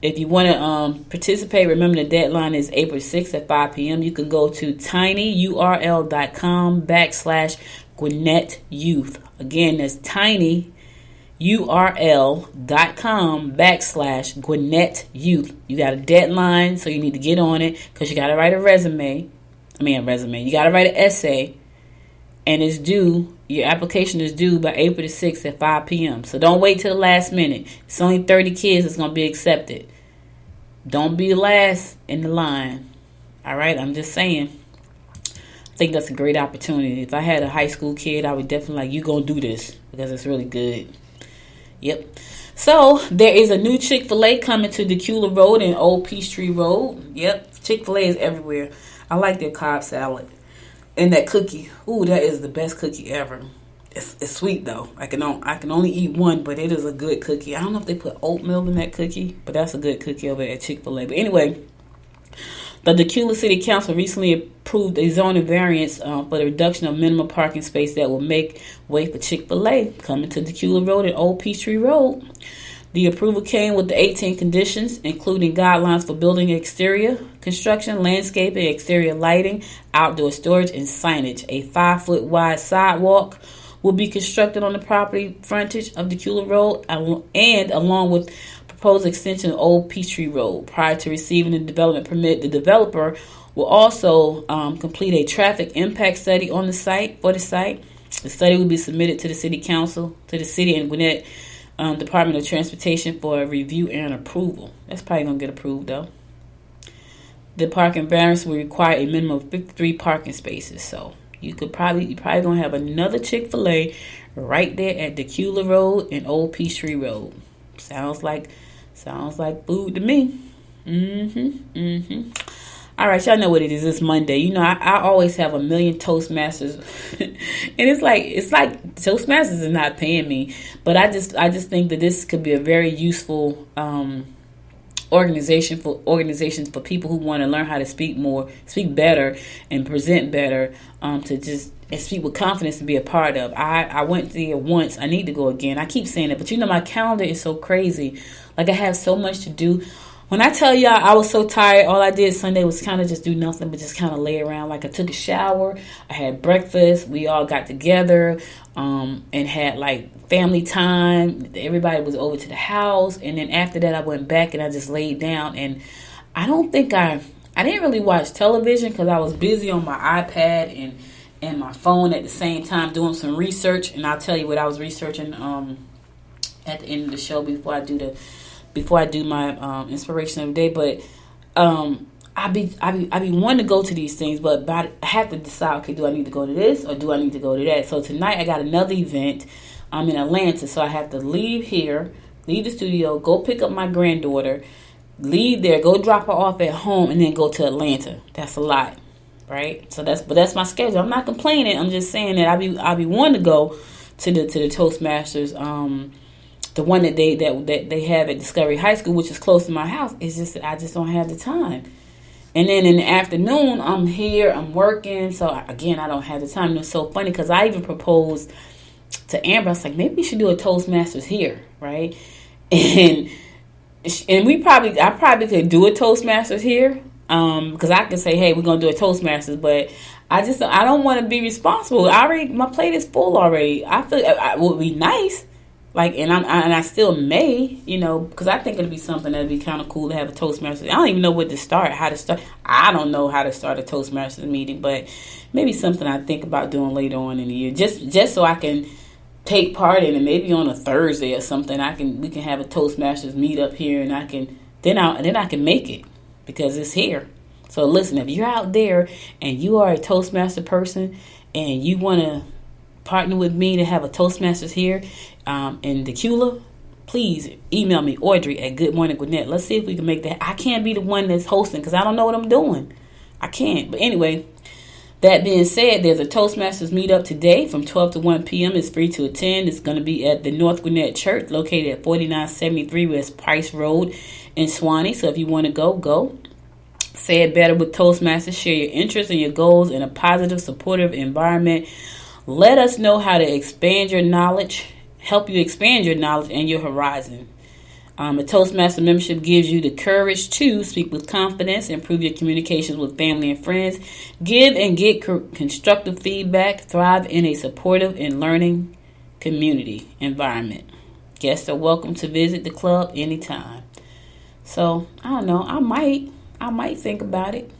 If you want to participate, remember the deadline is April 6th at 5 p.m. You can go to tinyurl.com/Gwinnett Youth. Again, that's tinyurl.com/Gwinnett Youth. You got a deadline, so you need to get on it because you got to write a resume. You got to write an essay, and it's due. Your application is due by April the 6th at 5 p.m. So don't wait till the last minute. It's only 30 kids that's going to be accepted. Don't be last in the line. All right, I'm just saying. I think that's a great opportunity. If I had a high school kid, I would definitely you going to do this because it's really good. Yep. So there is a new Chick-fil-A coming to Decula Road and Old Peachtree Road. Yep, Chick-fil-A is everywhere. I like their Cobb salad and that cookie. Ooh, that is the best cookie ever. It's sweet though. I can only eat one, but it is a good cookie. I don't know if they put oatmeal in that cookie, but that's a good cookie over at Chick-fil-A. But anyway, the Decula City Council recently approved a zoning variance for the reduction of minimum parking space that will make way for Chick-fil-A coming to Decula Road and Old Peachtree Road. The approval came with the 18 conditions, including guidelines for building exterior construction, landscaping, exterior lighting, outdoor storage, and signage. A 5-foot wide sidewalk will be constructed on the property frontage of Decula Road and along with proposed extension of Old Peachtree Road. Prior to receiving the development permit, the developer will also complete a traffic impact study on the site. The study will be submitted to the City Council, to the City and Gwinnett Department of Transportation for review and approval. That's probably going to get approved though. The parking variance will require a minimum of 53 parking spaces. So you're probably going to have another Chick-fil-A right there at Decula Road and Old Peachtree Road. Sounds like food to me. All right, y'all know what it is. It's Monday. You know, I always have a million Toastmasters, and it's like Toastmasters is not paying me, but I just think that this could be a very useful organizations for people who want to learn how to speak better, and present better, to just and speak with confidence to be a part of. I went there once. I need to go again. I keep saying it, but you know my calendar is so crazy. Like I have so much to do. When I tell y'all I was so tired, all I did Sunday was kind of just do nothing but just kind of lay around. Like I took a shower, I had breakfast, we all got together and had like family time. Everybody was over to the house, and then after that I went back and I just laid down. And I don't think I didn't really watch television because I was busy on my iPad and my phone at the same time doing some research. And I'll tell you what I was researching at the end of the show before I do my inspiration of the day. But I be wanting to go to these things, but I have to decide, okay, do I need to go to this or do I need to go to that? So tonight I got another event. I'm in Atlanta, so I have to leave the studio, go pick up my granddaughter, leave there, go drop her off at home, and then go to Atlanta. That's a lot, right? So that's my schedule. I'm not complaining. I'm just saying that I be wanting to go to the Toastmasters. The one that they have at Discovery High School, which is close to my house. It's just that I just don't have the time. And then in the afternoon, I'm here, I'm working. So again, I don't have the time. And it's so funny because I even proposed to Amber. I was like, maybe we should do a Toastmasters here, right? And I probably could do a Toastmasters here, because I could say, hey, we're gonna do a Toastmasters, but I don't want to be responsible. My plate is full already. I feel it would be nice. Like, and I still may, because I think it'd be something that'd be kind of cool to have a Toastmasters. I don't even know how to start. I don't know how to start a Toastmasters meeting, but maybe something I think about doing later on in the year, just so I can take part in it. Maybe on a Thursday or something, we can have a Toastmasters meet up here, and I can make it because it's here. So listen, if you're out there and you are a Toastmaster person and you want to partner with me to have a Toastmasters here in Decula, please email me, Audrey at Good Morning Gwinnett. Let's see if we can make that. I can't be the one that's hosting because I don't know what I'm doing. I can't. But anyway, that being said, there's a Toastmasters meetup today from 12 to 1 p.m. It's free to attend. It's going to be at the North Gwinnett Church located at 4973 West Price Road in Swanee. So if you want to go. Say it better with Toastmasters. Share your interests and your goals in a positive, supportive environment. Let us know how to expand your knowledge, help you expand your knowledge and your horizon. A Toastmaster membership gives you the courage to speak with confidence, improve your communications with family and friends, give and get constructive feedback, thrive in a supportive and learning community environment. Guests are welcome to visit the club anytime. So, I don't know, I might think about it.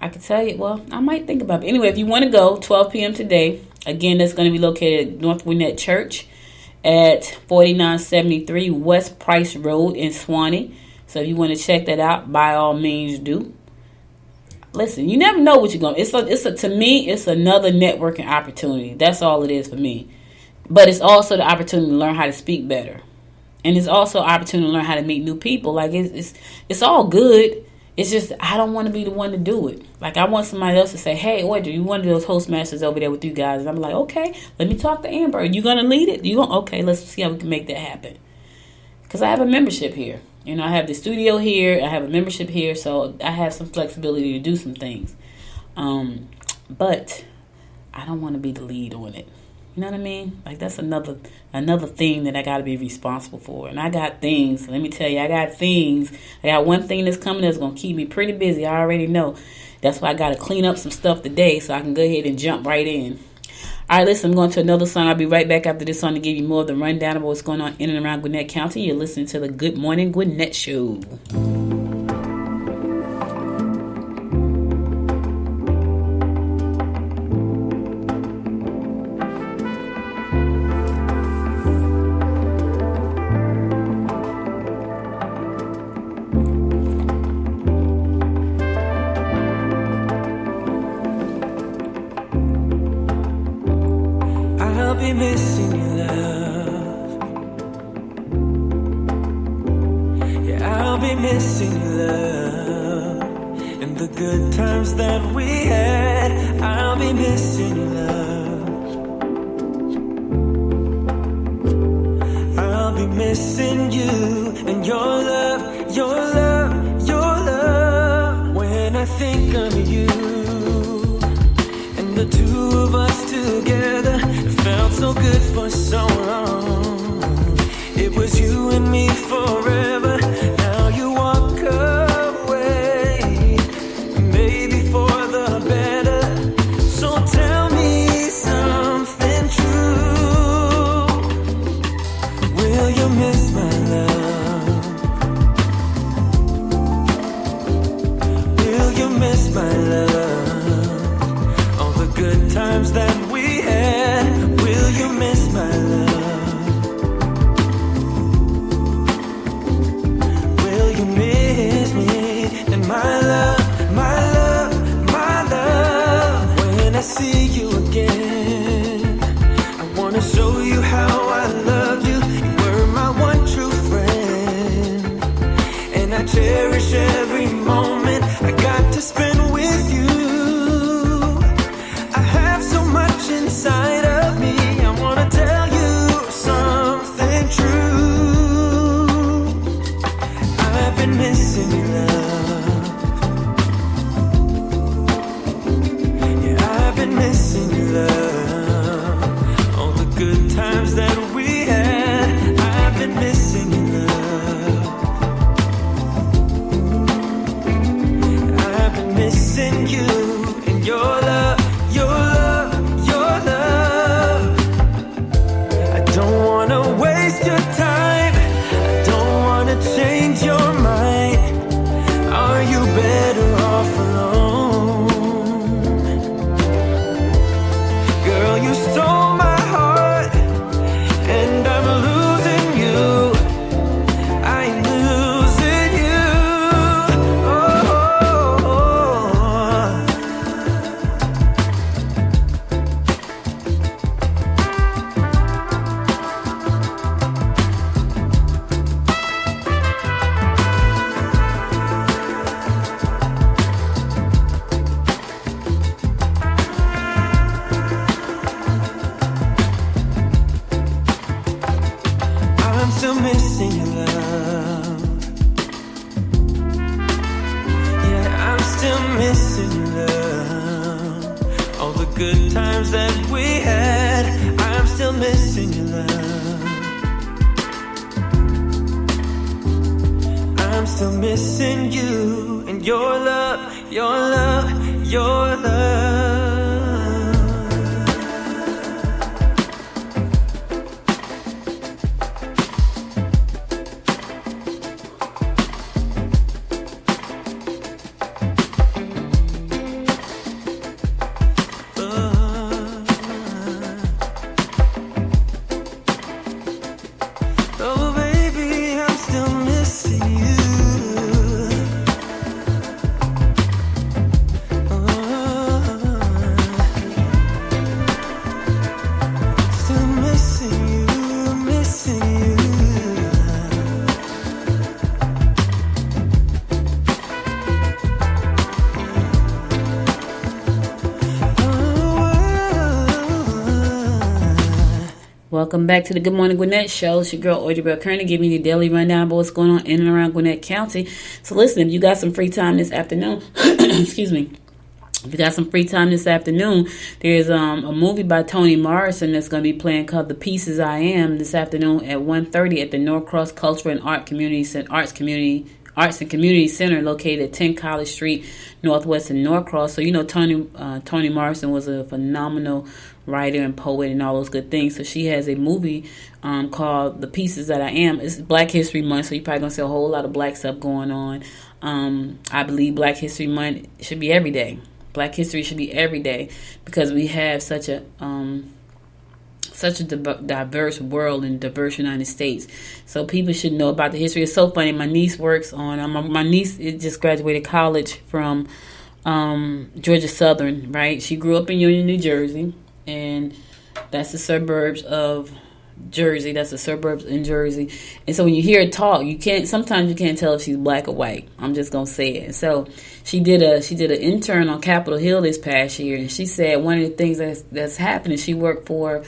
I could tell you, I might think about it. Anyway, if you want to go, 12 p.m. today. Again, that's going to be located at North Gwinnett Church at 4973 West Price Road in Swanee. So if you want to check that out, by all means do. Listen, you never know what you're going to. To me, it's another networking opportunity. That's all it is for me. But it's also the opportunity to learn how to speak better. And it's also an opportunity to learn how to meet new people. Like, it's all good. It's just, I don't want to be the one to do it. Like, I want somebody else to say, hey, Audrey, you one of those Toastmasters over there with you guys. And I'm like, okay, let me talk to Amber. Are you going to lead it? Okay, let's see how we can make that happen. Because I have a membership here. You know, I have the studio here. I have a membership here. So I have some flexibility to do some things. But I don't want to be the lead on it. You know what I mean? Like, that's another thing that I got to be responsible for. And I got things. Let me tell you, I got things. I got one thing that's coming that's going to keep me pretty busy. I already know. That's why I got to clean up some stuff today so I can go ahead and jump right in. All right, listen, I'm going to another song. I'll be right back after this song to give you more of the rundown of what's going on in and around Gwinnett County. You're listening to the Good Morning Gwinnett Show. Missing your love. Yeah, I'll be missing your love. And the good times that we had, I'll be missing your love. I'll be missing you and your love, your love, your love. When I think of you and the two of us together, felt so good for so long. It was you and me forever. Now you walk away, maybe for the better. So tell me something true. Will you miss my love? Will you miss my love? All the good times that we had. Will you miss my love? Will you miss me and my love, my love, my love? When I see you again, I wanna show you how I loved you. You were my one true friend, and I cherish every moment I got to spend with you. I have so much inside of me. I wanna tell you something true. I've been missing your love. Yeah, I've been missing your love. All the good times that we had, I've been missing your love. I've been missing you and your love, your love, your love. I don't wanna waste your time. I don't wanna change your mind. Are you better off alone? Girl, you stole my heart, and I'm losing you. I'm losing you. I'm still missing your love. Yeah, I'm still missing your love. All the good times that we had, I'm still missing your love. I'm still missing you and your love, your love, your love. Oh baby, I'm still missing you. Oh. Welcome back to the Good Morning Gwinnett Show. It's your girl, Audrey Bell Kearney, giving you the daily rundown of what's going on in and around Gwinnett County. So listen, if you got some free time this afternoon, excuse me, if you got some free time this afternoon, there's a movie by Toni Morrison that's going to be playing called The Pieces I Am this afternoon at 1:30 at the Norcross Cultural and Arts and Community Center located at 10 College Street, Northwest in Norcross. So, you know, Toni Morrison was a phenomenal writer and poet and all those good things. So she has a movie called The Pieces That I Am. It's Black History Month, so you're probably going to see a whole lot of black stuff going on. I believe Black History Month should be every day. Black history should be every day because we have such a diverse world and diverse United States. So people should know about the history. It's so funny. My niece works on, my niece just graduated college from Georgia Southern, right? She grew up in Union, New Jersey, and that's the suburbs of Jersey. That's the suburbs in Jersey. And so when you hear her talk, sometimes you can't tell if she's black or white. I'm just gonna say it. So she did an intern on Capitol Hill this past year, and she said one of the things that's happening, she worked for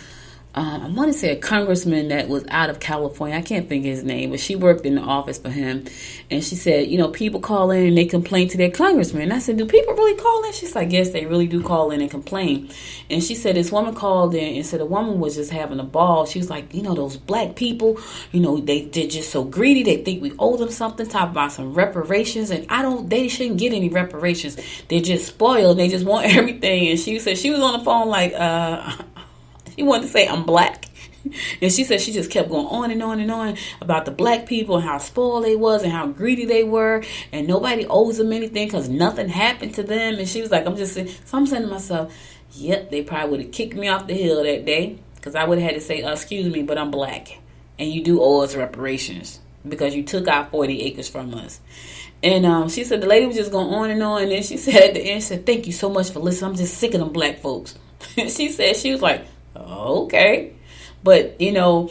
I want to say a congressman that was out of California. I can't think of his name, but she worked in the office for him. And she said, you know, people call in and they complain to their congressman. And I said, do people really call in? She's like, yes, they really do call in and complain. And she said this woman called in and said the woman was just having a ball. She was like, you know, those black people, you know, they're just so greedy. They think we owe them something, talk about some reparations. And they shouldn't get any reparations. They're just spoiled. They just want everything. And she said she was on the phone like, she wanted to say I'm black. And she said she just kept going on and on and on about the black people and how spoiled they was and how greedy they were. And nobody owes them anything because nothing happened to them. And she was like, I'm saying to myself, yep, they probably would have kicked me off the hill that day because I would have had to say, excuse me, but I'm black. And you do owe us reparations because you took our 40 acres from us. And she said the lady was just going on. And then she said at the end, she said, thank you so much for listening. I'm just sick of them black folks. And she said, she was like, okay. But, you know,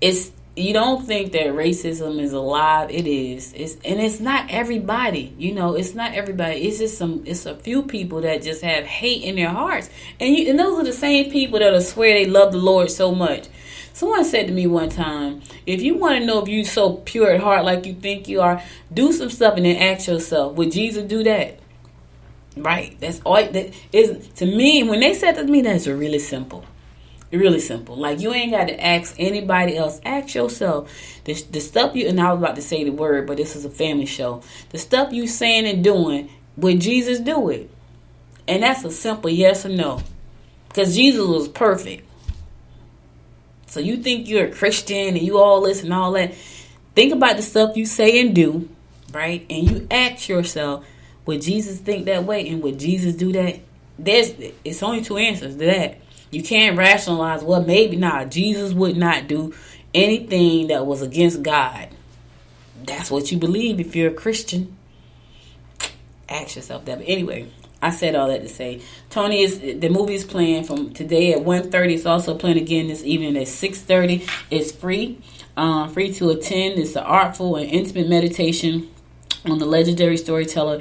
you don't think that racism is alive. It is. And it's not everybody. You know, it's not everybody. It's just it's a few people that just have hate in their hearts. And those are the same people that swear they love the Lord so much. Someone said to me one time, if you want to know if you're so pure at heart like you think you are, do some stuff and then ask yourself, would Jesus do that? Right. That's all that is to me. When they said that to me, that's really simple. Really simple. Like, you ain't got to ask anybody else. Ask yourself. The stuff and I was about to say the word, but this is a family show. The stuff you saying and doing, would Jesus do it? And that's a simple yes or no. Because Jesus was perfect. So you think you're a Christian and you all this and all that. Think about the stuff you say and do, right? And you ask yourself, would Jesus think that way? And would Jesus do that? It's only two answers to that. You can't rationalize, well, maybe not. Jesus would not do anything that was against God. That's what you believe if you're a Christian. Ask yourself that. But anyway, I said all that to say, the movie is playing from today at 1:30. It's also playing again this evening at 6:30. It's free to attend. It's an artful and intimate meditation on the legendary storyteller.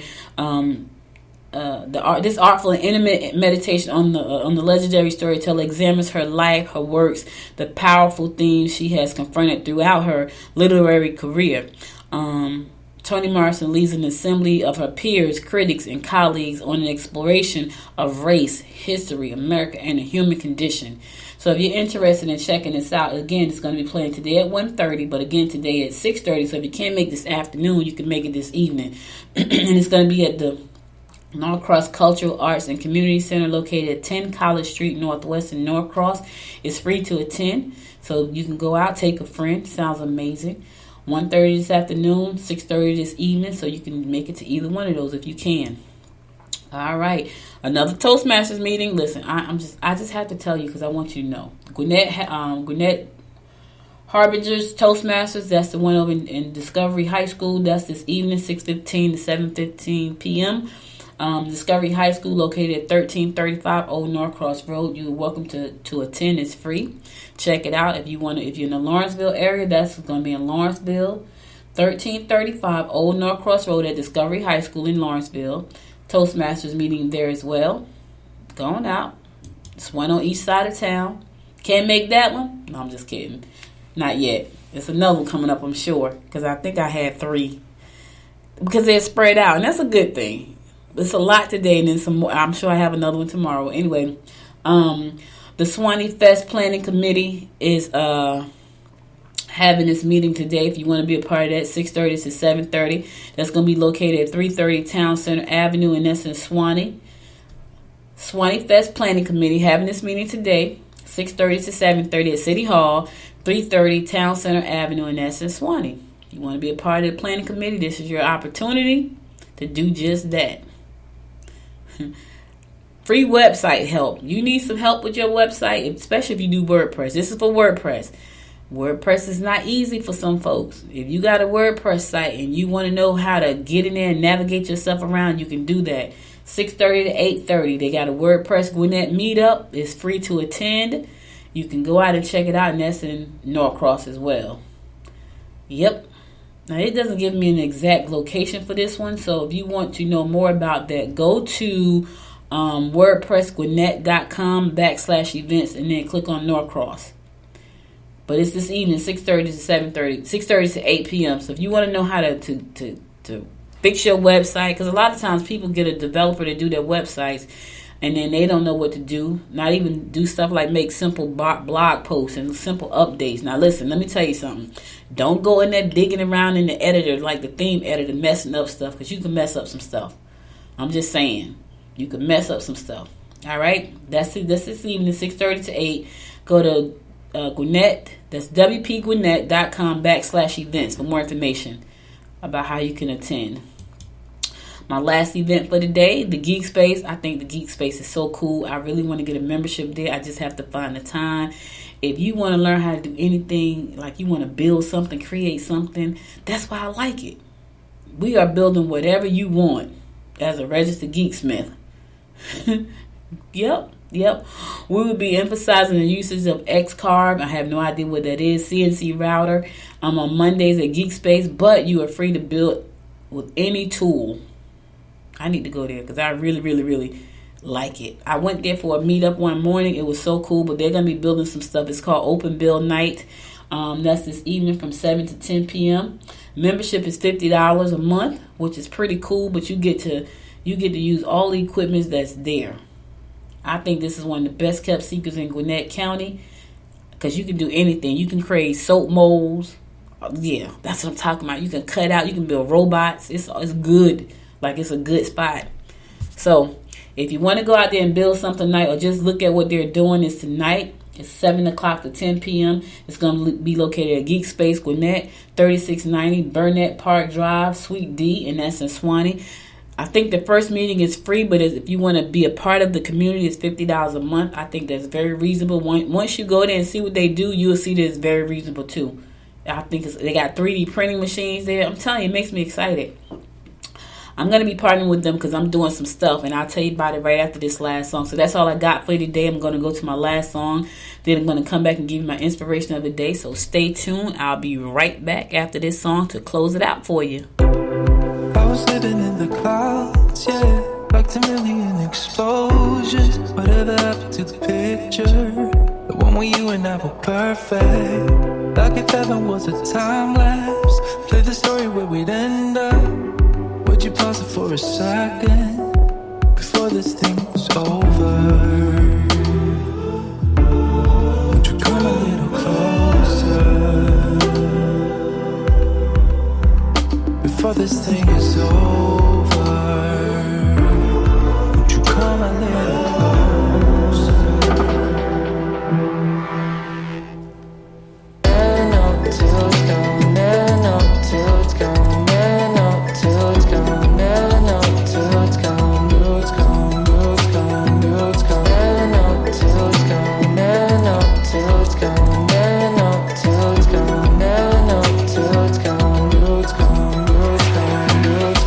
This artful and intimate meditation on the legendary storyteller examines her life, her works, the powerful themes she has confronted throughout her literary career. Toni Morrison leads an assembly of her peers, critics, and colleagues on an exploration of race, history, America, and the human condition. So if you're interested in checking this out, again, it's going to be playing today at 1:30, but again today at 6:30. So if you can't make this afternoon, you can make it this evening. And it's going to be at the Norcross Cultural Arts and Community Center located at 10 College Street, Northwest in Norcross. It's free to attend, so you can go out, take a friend. Sounds amazing. 1:30 this afternoon, 6:30 this evening, so you can make it to either one of those if you can. All right, another Toastmasters meeting. Listen, I just have to tell you because I want you to know. Gwinnett Harbingers Toastmasters, that's the one over in Discovery High School. That's this evening, 6:15 to 7:15 p.m. Discovery High School located at 1335 Old Norcross Road. You're welcome to attend. It's free. Check it out if you're in the Lawrenceville area. That's going to be in Lawrenceville, 1335 Old Norcross Road at Discovery High School in Lawrenceville. Toastmasters meeting there as well. Going out. It's one on each side of town. Can't make that one? No, I'm just kidding. Not yet. It's another one coming up, I'm sure, because I think I had 3. Because they're spread out, and that's a good thing. It's a lot today, and then some more. I'm sure I have another one tomorrow. Anyway, the Swanee Fest Planning Committee is having this meeting today. If you want to be a part of that, 6:30 to 7:30. That's going to be located at 330 Town Center Avenue, and that's in Swanee. Swanee Fest Planning Committee having this meeting today, 6:30 to 7:30 at City Hall, 330 Town Center Avenue, and that's in Swanee. If you want to be a part of the planning committee, this is your opportunity to do just that. Free website help. You need some help with your website, especially if you do WordPress. This is for WordPress. WordPress is not easy for some folks. If you got a WordPress site and you want to know how to get in there and navigate yourself around, you can do that. 6:30 to 8:30. They got a WordPress Gwinnett meetup. It's free to attend. You can go out and check it out, and that's in Norcross as well. Yep. Now, it doesn't give me an exact location for this one, so if you want to know more about that, go to WordPressGwinnett.com/events and then click on Norcross. But it's this evening, 6:30 to 7:30, 6:30 to 8 p.m. So if you want to know how to fix your website, because a lot of times people get a developer to do their websites, and then they don't know what to do. Not even do stuff like make simple blog posts and simple updates. Now listen, let me tell you something. Don't go in there digging around in the editor, like the theme editor, messing up stuff, because you can mess up some stuff. I'm just saying. You can mess up some stuff. All right? That's this evening, 6:30 to 8. Go to Gwinnett. That's WPGwinnett.com/events for more information about how you can attend. My last event for the day, the Geek Space. I think the Geek Space is so cool. I really want to get a membership there. I just have to find the time. If you want to learn how to do anything, like you want to build something, create something, that's why I like it. We are building whatever you want as a registered geeksmith. Yep. We will be emphasizing the usage of Xcarve. I have no idea what that is. CNC router. I'm on Mondays at Geek Space, but you are free to build with any tool. I need to go there because I really, really, really like it. I went there for a meetup one morning. It was so cool, but they're going to be building some stuff. It's called Open Build Night. That's this evening from 7 to 10 p.m. Membership is $50 a month, which is pretty cool, but you get to use all the equipment that's there. I think this is one of the best kept secrets in Gwinnett County because you can do anything. You can create soap molds. Yeah, that's what I'm talking about. You can cut out. You can build robots. It's good. Like, it's a good spot. So if you want to go out there and build something tonight or just look at what they're doing, it's tonight. It's 7 o'clock to 10 p.m. It's going to be located at Geek Space Gwinnett, 3690 Burnett Park Drive, Suite D, and that's in Swanee. I think the first meeting is free, but if you want to be a part of the community, it's $50 a month. I think that's very reasonable. Once you go there and see what they do, you'll see that it's very reasonable too. I think they got 3D printing machines there. I'm telling you, it makes me excited. I'm going to be partnering with them because I'm doing some stuff, and I'll tell you about it right after this last song. So that's all I got for you today. I'm going to go to my last song. Then I'm going to come back and give you my inspiration of the day. So stay tuned. I'll be right back after this song to close it out for you. I was living in the clouds, yeah, like 10 million explosions. Whatever happened to the picture, the one where you and I were perfect, like if heaven was a time lapse. Play the story where we'd end up. Would you pause it for a second before this thing was over? Would you come a little closer before this thing is over? Would you come a little closer? Man up till it's gone, man up till it's gone, man up till it's gone, man up till it's gone, it's gone, it's gone, it's gone, man up till it's gone, man up till it's gone, man up till it's gone, man up till it's gone, it's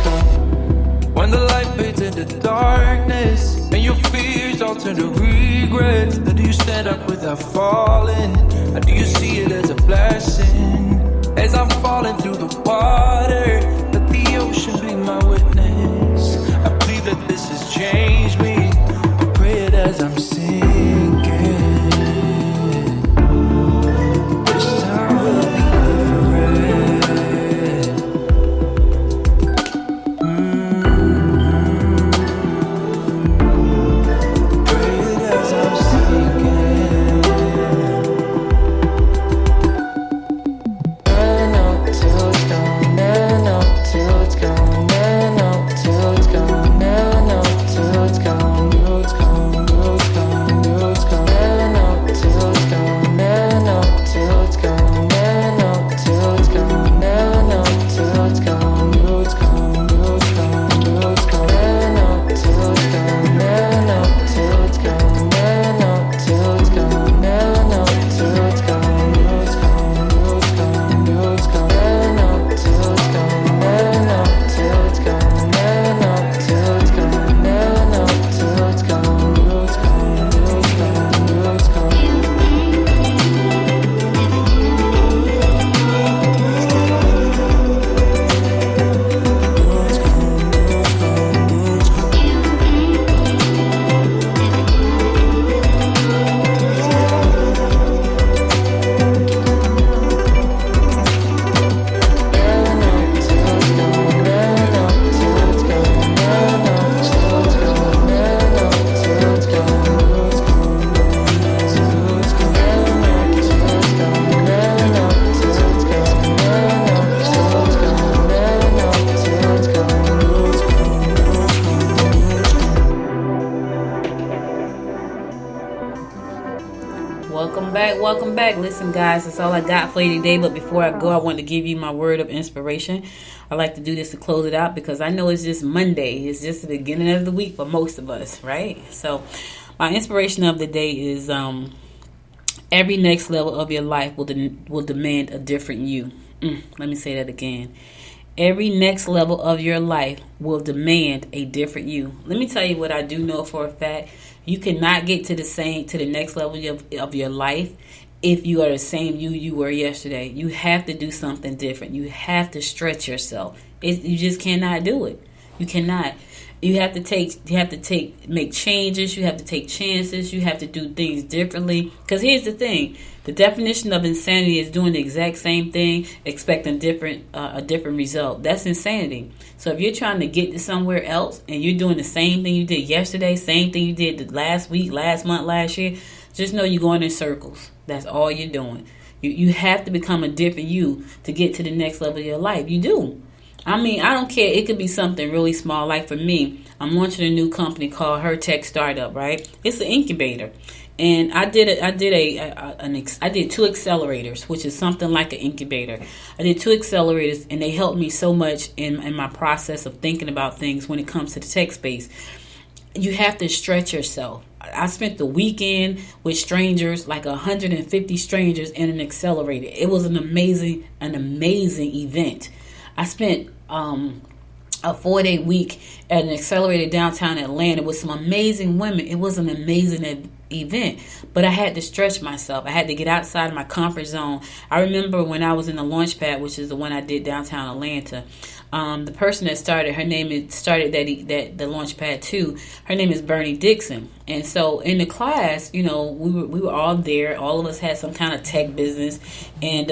gone. When the light fades into darkness and your fears all turn to regrets, how do you stand up without falling? How do you see it as a blessing? As I'm falling through the water, let the ocean be my witness. I believe that this has changed me. I pray it as I'm sinking. Listen, guys, that's all I got for you today. But before I go, I want to give you my word of inspiration. I like to do this to close it out because I know it's just Monday. It's just the beginning of the week for most of us, right? So my inspiration of the day is every next level of your life will demand a different you. Let me say that again. Every next level of your life will demand a different you. Let me tell you what I do know for a fact. You cannot get to the next level of your life if you are the same you were yesterday. You have to do something different. You have to stretch yourself. You just cannot do it. You cannot. You have to make changes. You have to take chances. You have to do things differently. Because here's the thing. The definition of insanity is doing the exact same thing, expecting a different result. That's insanity. So if you're trying to get to somewhere else and you're doing the same thing you did yesterday, same thing you did last week, last month, last year, just know you're going in circles. That's all you're doing. You have to become a different you to get to the next level of your life. You do. I mean, I don't care. It could be something really small. Like for me, I'm launching a new company called Her Tech Startup, right? It's an incubator. And I did 2 accelerators, which is something like an incubator. I did 2 accelerators, and they helped me so much in my process of thinking about things when it comes to the tech space. You have to stretch yourself. I spent the weekend with strangers, like 150 strangers in an accelerator. It was an amazing event. I spent a 4-day week at an accelerator downtown Atlanta with some amazing women. It was an amazing event, but I had to stretch myself. I had to get outside of my comfort zone. I remember when I was in the launch pad, which is the one I did downtown Atlanta. The person that started, the launch pad too. Her name is Bernie Dixon. And so in the class, we were all there. All of us had some kind of tech business. And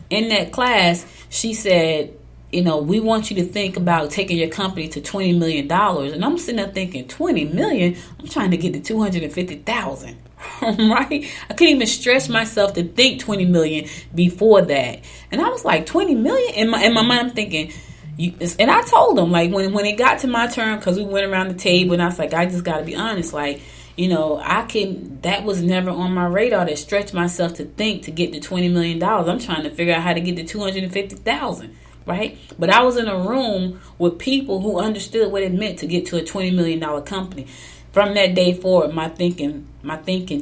in that class, she said, we want you to think about taking your company to $20 million. And I'm sitting there thinking, $20 million? I'm trying to get to $250,000. Right? I couldn't even stretch myself to think $20 million before that. And I was like, $20 million? In my mind, I'm thinking, and I told them, like, when it got to my turn, because we went around the table, and I was like, I just got to be honest, like, that was never on my radar to stretch myself to think to get to $20 million. I'm trying to figure out how to get to $250,000. Right? But I was in a room with people who understood what it meant to get to a $20 million company. From that day forward, my thinking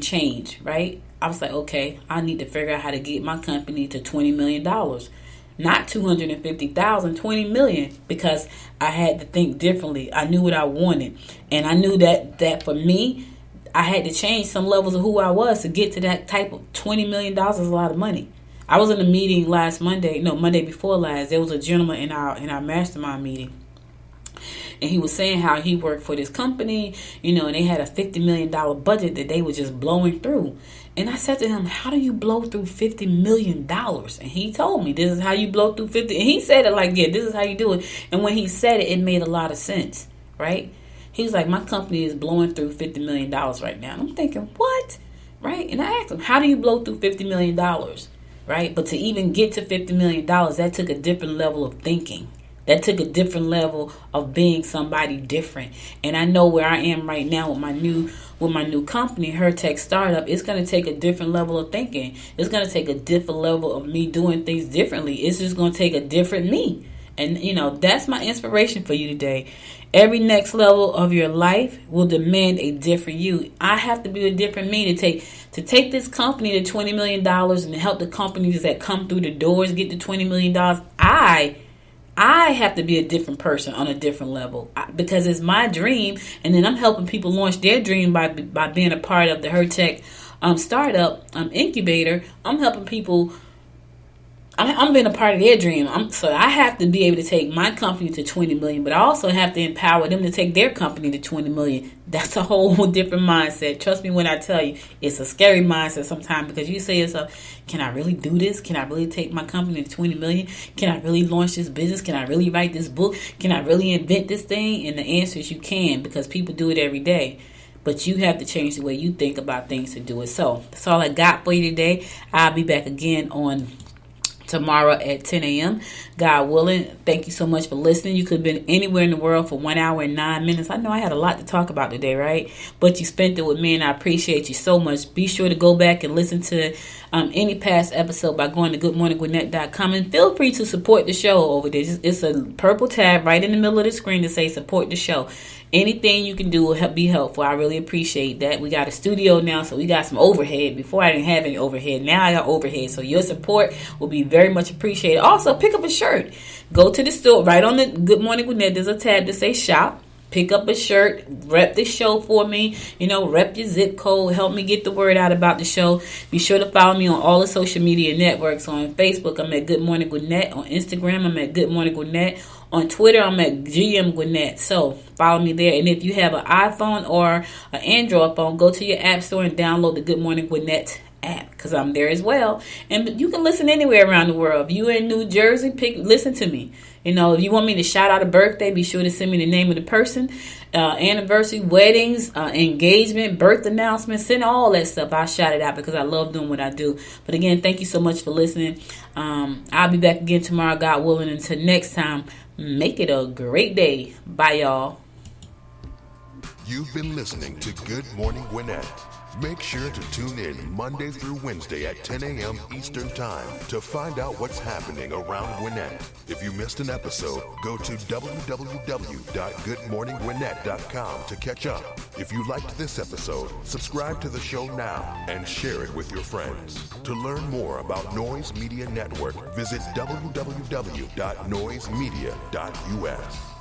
changed, right? I was like, okay, I need to figure out how to get my company to $20 million. Not $250,000, $20 million, because I had to think differently. I knew what I wanted. And I knew that for me, I had to change some levels of who I was to get to that type of $20 million is a lot of money. I was in a meeting Monday before last. There was a gentleman in our mastermind meeting, and he was saying how he worked for this company, and they had a $50 million budget that they were just blowing through. And I said to him, how do you blow through $50 million? And he told me, this is how you blow through 50. And he said it like, yeah, this is how you do it. And when he said it, it made a lot of sense, right? He was like, my company is blowing through $50 million right now. And I'm thinking, what? Right? And I asked him, how do you blow through $50 million? Right? But to even get to $50 million, that took a different level of thinking. That took a different level of being somebody different. And I know where I am right now with my new company, Her Tech Startup, it's going to take a different level of thinking. It's going to take a different level of me doing things differently. It's just going to take a different me. And, that's my inspiration for you today. Every next level of your life will demand a different you. I have to be a different me to take this company to $20 million and to help the companies that come through the doors get to $20 million. I have to be a different person on a different level because it's my dream. And then I'm helping people launch their dream by being a part of the Her Tech Startup incubator. I'm helping people. I'm being a part of their dream. So I have to be able to take my company to 20 million, but I also have to empower them to take their company to 20 million. That's a whole different mindset. Trust me when I tell you, it's a scary mindset sometimes because you say to yourself, can I really do this? Can I really take my company to 20 million? Can I really launch this business? Can I really write this book? Can I really invent this thing? And the answer is you can, because people do it every day. But you have to change the way you think about things to do it. So that's all I got for you today. I'll be back again on tomorrow at 10 a.m. God willing. Thank you so much for listening. You could have been anywhere in the world for 1 hour and 9 minutes. I know I had a lot to talk about today, right? But you spent it with me, and I appreciate you so much. Be sure to go back and listen to any past episode by going to goodmorninggwinnett.com, and feel free to support the show over there. It's a purple tab right in the middle of the screen to say support the show. Anything you can do will be helpful. I really appreciate that. We got a studio now, so we got some overhead. Before I didn't have any overhead. Now I got overhead. So your support will be very much appreciated. Also, pick up a shirt. Go to the store. Right on the Good Morning Gwinnett, there's a tab to say shop. Pick up a shirt. Rep the show for me. Rep your zip code. Help me get the word out about the show. Be sure to follow me on all the social media networks. On Facebook, I'm at Good Morning Gwinnett. On Instagram, I'm at Good Morning Gwinnett. On Twitter, I'm at GM Gwinnett. So follow me there. And if you have an iPhone or an Android phone, go to your app store and download the Good Morning Gwinnett app, because I'm there as well. And you can listen anywhere around the world. If you in New Jersey, listen to me. If you want me to shout out a birthday, be sure to send me the name of the person. Anniversary, weddings, engagement, birth announcements, send all that stuff. I shout it out because I love doing what I do. But again, thank you so much for listening. I'll be back again tomorrow, God willing. Until next time, make it a great day. Bye, y'all. You've been listening to Good Morning Gwinnett. Make sure to tune in Monday through Wednesday at 10 a.m. Eastern Time to find out what's happening around Gwinnett. If you missed an episode, go to www.goodmorninggwinnett.com to catch up. If you liked this episode, subscribe to the show now and share it with your friends. To learn more about Noise Media Network, visit www.noisemedia.us.